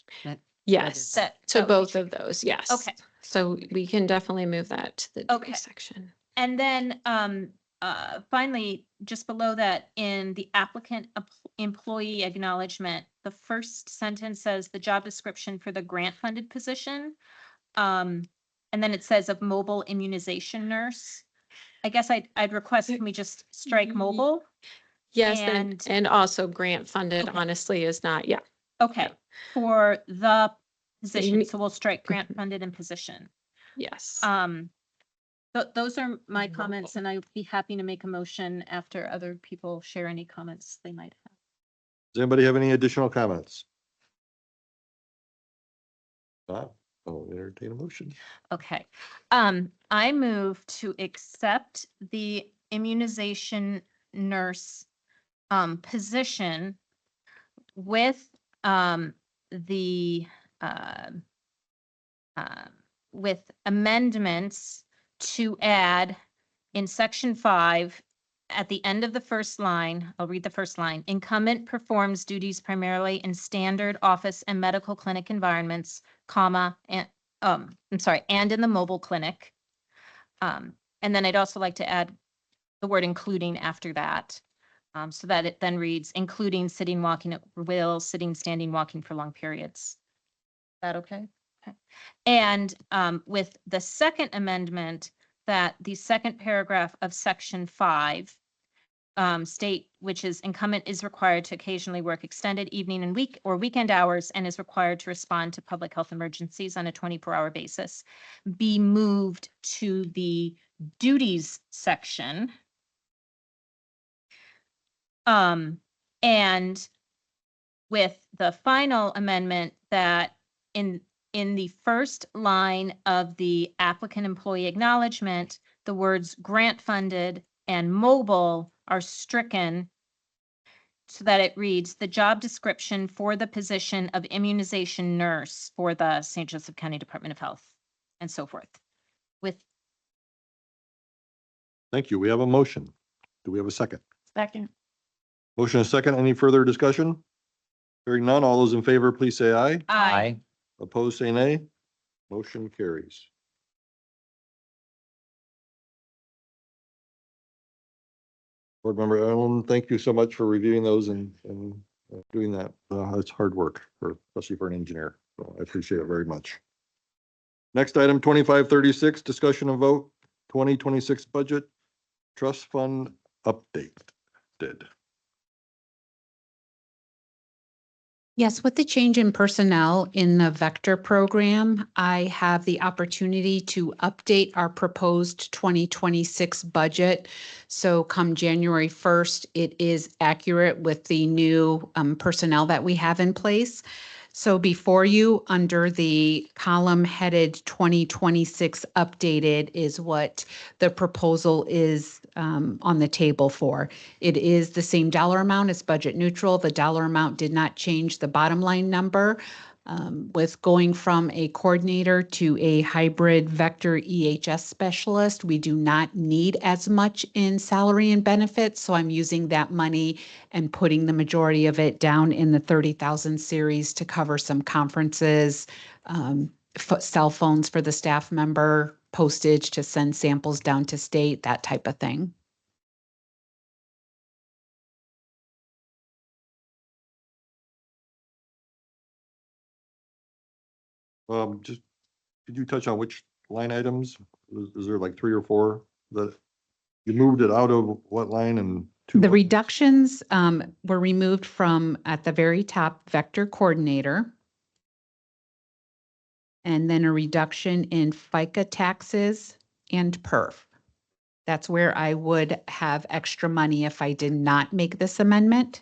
Yes, That- to oh, both of those, yes. Okay. So we can definitely move that to the Okay. duty section. And then finally, just below that, in the applicant employee acknowledgement, the first sentence says the job description for the grant funded position. And then it says of mobile immunization nurse. I guess I'd request, can we just strike mobile? Yes, And- and also grant funded Okay. honestly is not, yeah. Okay, for the position, me- so we'll strike grant funded and position. Yes. Those are my comments, and I'd be happy to make a motion after other people share any comments they might have. Does anybody have any additional comments? I'll entertain a motion. Okay, I move to accept the immunization nurse position with the with amendments to add in section 5 at the end of the first line. I'll read the first line. Incumbent performs duties primarily in standard office and medical clinic environments, comma, and and in the mobile clinic. And then I'd also like to add the word including after that. So that it then reads, including sitting, walking at will, sitting, standing, walking for long periods. Is that okay? Okay. And with the second amendment, that the second paragraph of section 5 state, which is incumbent is required to occasionally work extended evening and week or weekend hours and is required to respond to public health emergencies on a 24-hour basis, be moved to the duties section. And with the final amendment that in the first line of the applicant employee acknowledgement, the words grant funded and mobile are stricken so that it reads the job description for the position of immunization nurse for the St. Joseph County Department of Health and so forth. Thank you. We have a motion. Do we have a second? Second. Motion and second. Any further discussion? Hearing none. All those in favor, please say aye. Aye. Opposed, say nay. Motion carries. Board Member Allen, thank you so much for reviewing those and doing that. It's hard work, especially for an engineer. So I appreciate it very much. Next item, 2536, discussion and vote, 2026 budget, trust fund update. Yes, with the change in personnel in the Vector program, I have the opportunity to update our proposed 2026 budget. So come January 1st, it is accurate with the new personnel that we have in place. So before you, under the column headed 2026 updated is what the proposal is on the table for. It is the same dollar amount, it's budget neutral. The dollar amount did not change the bottom line number. With going from a coordinator to a hybrid Vector EHS specialist, we do not need as much in salary and benefits. So I'm using that money and putting the majority of it down in the 30,000 series to cover some conferences, cell phones for the staff member, postage to send samples down to state, that type of thing. Just, could you touch on which line items? Is there like 3 or 4 that you moved it out of what line and to? The what? reductions were removed from at the very top Vector coordinator. And then a reduction in FICA taxes and PERF. That's where I would have extra money if I did not make this amendment.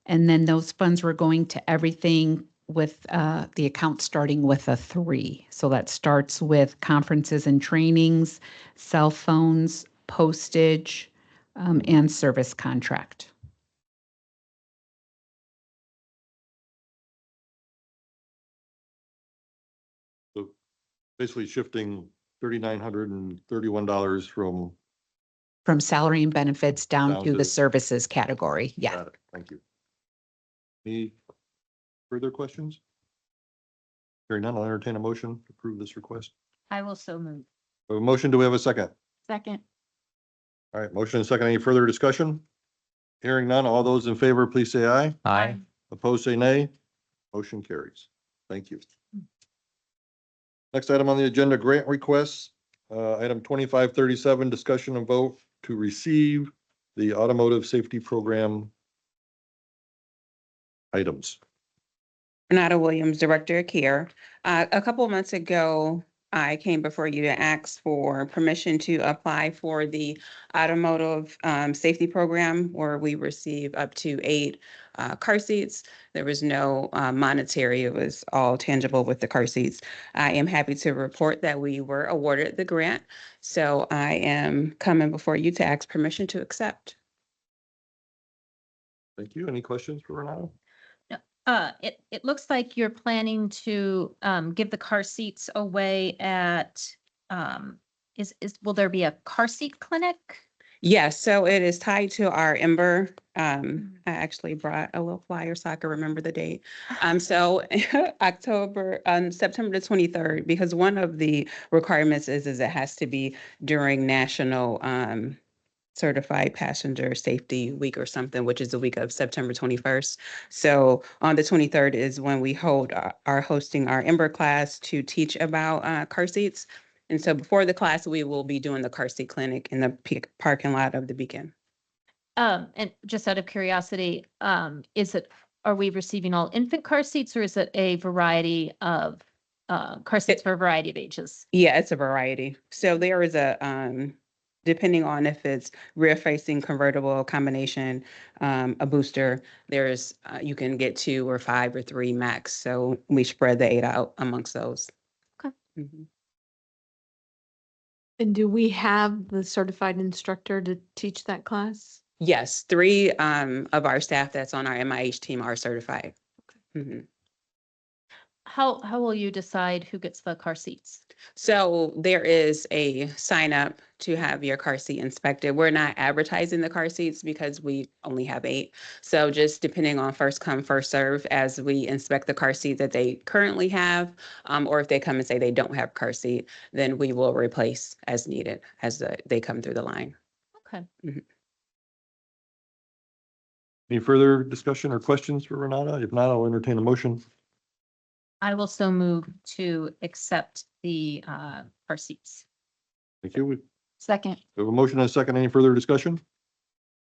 And then those funds were going to everything with the account starting with a 3. So that starts with conferences and trainings, cell phones, postage, and service contract. So basically shifting $3,931 From salary and benefits down Down to to- the services category. Yeah. Got it. Thank you. Any further questions? Hearing none, I'll entertain a motion to approve this request. I will so move. We have a motion, do we have a second? Second. All right, motion and second. Any further discussion? Hearing none, all those in favor, please say aye. Aye. Opposed, say nay. Motion carries. Thank you. Next item on the agenda, grant requests. Item 2537, discussion and vote to receive the automotive safety program items. Renata Williams, Director of CARE. A couple of months ago, I came before you to ask for permission to apply for the automotive safety program where we receive up to 8 car seats. There was no monetary, it was all tangible with the car seats. I am happy to report that we were awarded the grant. So I am coming before you to ask permission to accept. Thank you. Any questions for Renata? It looks like you're planning to give the car seats away at, will there be a car seat clinic? Yes, so it is tied to our Ember. I actually brought a little flyer so I can remember the date. So September the 23rd, because one of the requirements is it has to be during National Certified Passenger Safety Week or something, which is the week of September 21st. So on the 23rd is when we are hosting our Ember class to teach about car seats. And so before the class, we will be doing the car seat clinic in the parking lot of the Beacon. And just out of curiosity, are we receiving all infant car seats or is it a variety of car seats for a variety of ages? Yeah, it's a variety. So there is depending on if it's rear facing, convertible, combination, a booster, there's, you can get 2 or 5 or 3 max. So we spread the 8 out amongst those. Okay. Mhm. And do we have the certified instructor to teach that class? Yes, 3 of our staff that's on our MIH team are certified. Mhm. How will you decide who gets the car seats? So there is a sign up to have your car seat inspected. We're not advertising the car seats because we only have 8. So just depending on first come, first serve as we inspect the car seat that they currently have, or if they come and say they don't have car seat, then we will replace as needed as they come through the line. Okay. Any further discussion or questions for Renata? If not, I'll entertain a motion. I will so move to accept the car seats. Thank you. We Second. have a motion and a second. Any further discussion?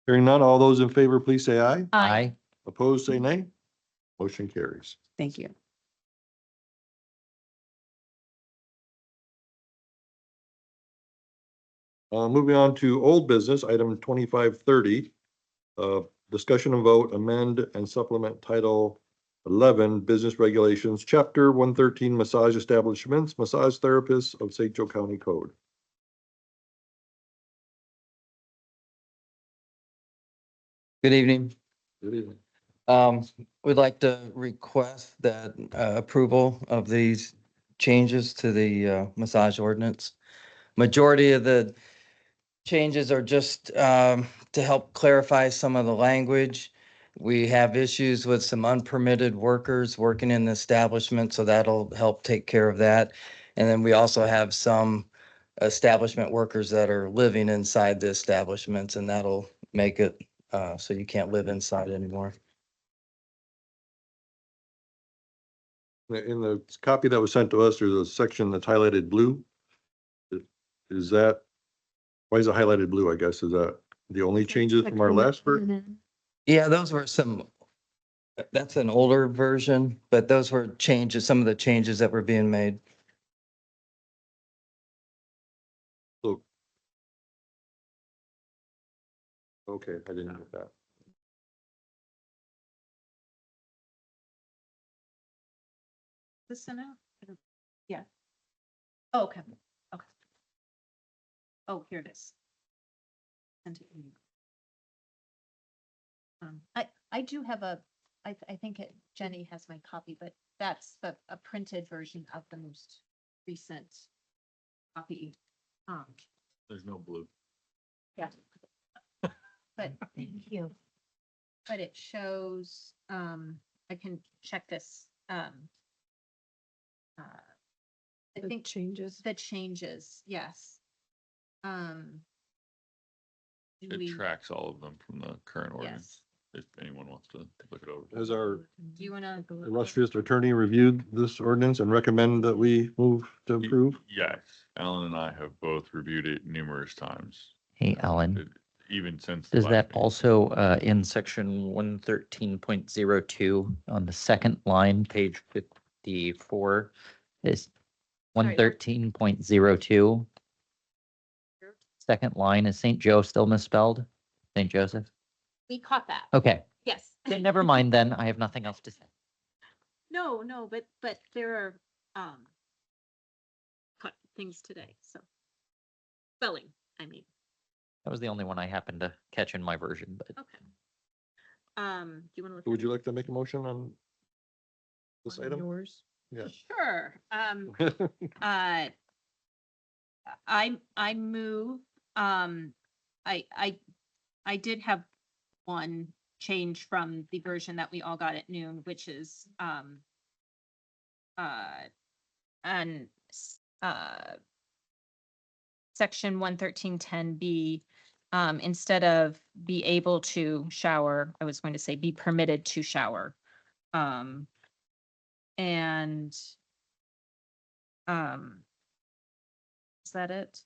Hearing none, all those in favor, please say aye. Aye. Opposed, say nay. Motion carries. Thank you. Moving on to old business, item 2530. Discussion and vote amend and supplement Title 11 Business Regulations, Chapter 113 Massage Establishments, Massage Therapists of St. Joe County Code. Good evening. Good evening. We'd like to request that approval of these changes to the massage ordinance. Majority of the changes are just to help clarify some of the language. We have issues with some unpermitted workers working in the establishment, so that'll help take care of that. And then we also have some establishment workers that are living inside the establishments, and that'll make it so you can't live inside anymore. In the copy that was sent to us, there's a section that's highlighted blue. Is that, why is it highlighted blue, I guess? Is that the only changes from our last version? Yeah, those were that's an older version, but those were changes, some of the changes that were being made. So. Okay, I didn't get that. This in out? Yeah. Oh, okay. Okay. Oh, here it is. Sent it to you. I do have I think Jenny has my copy, but that's a printed version of the most recent copy. There's no blue. Yeah. But thank you. But it shows, I can check this. I The think changes. the changes, yes. Do It we- tracks all of them from the current ordinance, Yes. if anyone wants to look it over. Has our Do you wanna? illustrious attorney reviewed this ordinance and recommend that we move to approve? Yes, Alan and I have both reviewed it numerous times. Hey, Alan, Even since. the does last that meeting. also, in section 113.02 on the second line, page 54, is 113.02? Second line, is St. Joe still misspelled? St. Joseph? We caught that. Okay, Yes. then never mind then. I have nothing else to say. No, but there are, cut things today, so. Spelling, I mean, That was the only one I happened to catch in my version, but okay. Do you wanna look? Would you like to make a motion on this item? Yours. Yeah. Sure, I move, I did have one change from the version that we all got at noon, which is, on, section 113.10B, instead of be able to shower, I was going to say be permitted to shower. And, is that it?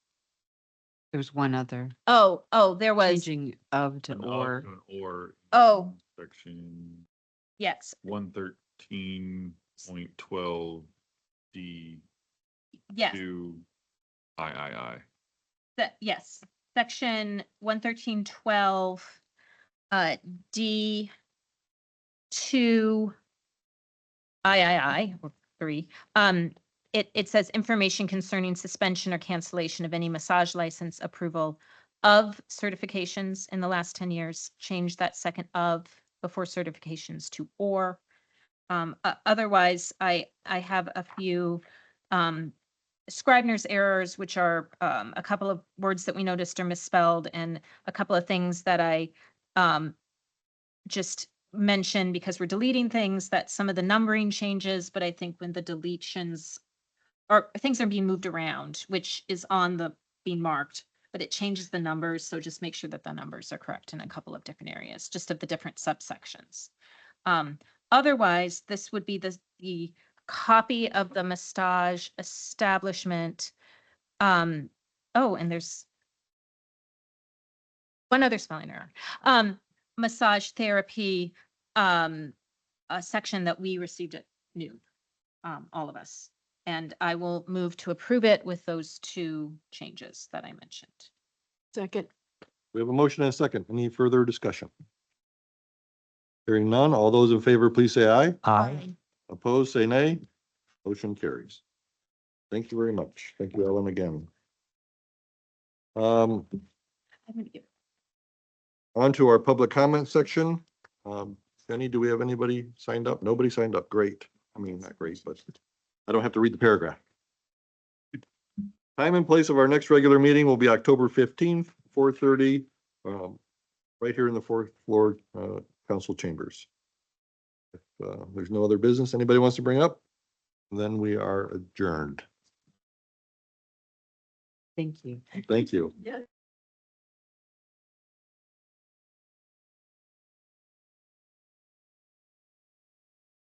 There's one other Oh, there was, changing of to An or. of to an or. Oh. Section yes, 113.12 D yes, two III. yes, section 113.12, D two III or 3. It says information concerning suspension or cancellation of any massage license approval of certifications in the last 10 years. Change that second of before certifications to or. Otherwise, I have a few Scribner's errors, which are a couple of words that we noticed are misspelled and a couple of things that I just mentioned because we're deleting things, that some of the numbering changes, but I think when the deletions or things are being moved around, which is on the being marked, but it changes the numbers. So just make sure that the numbers are correct in a couple of different areas, just of the different subsections. Otherwise, this would be the copy of the massage establishment. Oh, and there's one other spelling error. Massage therapy, a section that we received at noon, all of us. And I will move to approve it with those two changes that I mentioned. Second. We have a motion and a second. Any further discussion? Hearing none, all those in favor, please say aye. I, Opposed, say nay. Motion carries. Thank you very much. Thank you, Ellen, again. I'm gonna give. On to our public comment section. Jenny, do we have anybody signed up? Nobody signed up. Great. I mean, not great, but I don't have to read the paragraph. Time and place of our next regular meeting will be October 15th, 4:30, right here in the fourth floor, council chambers. If there's no other business anybody wants to bring up, then we are adjourned. Thank you. Thank you. Yeah.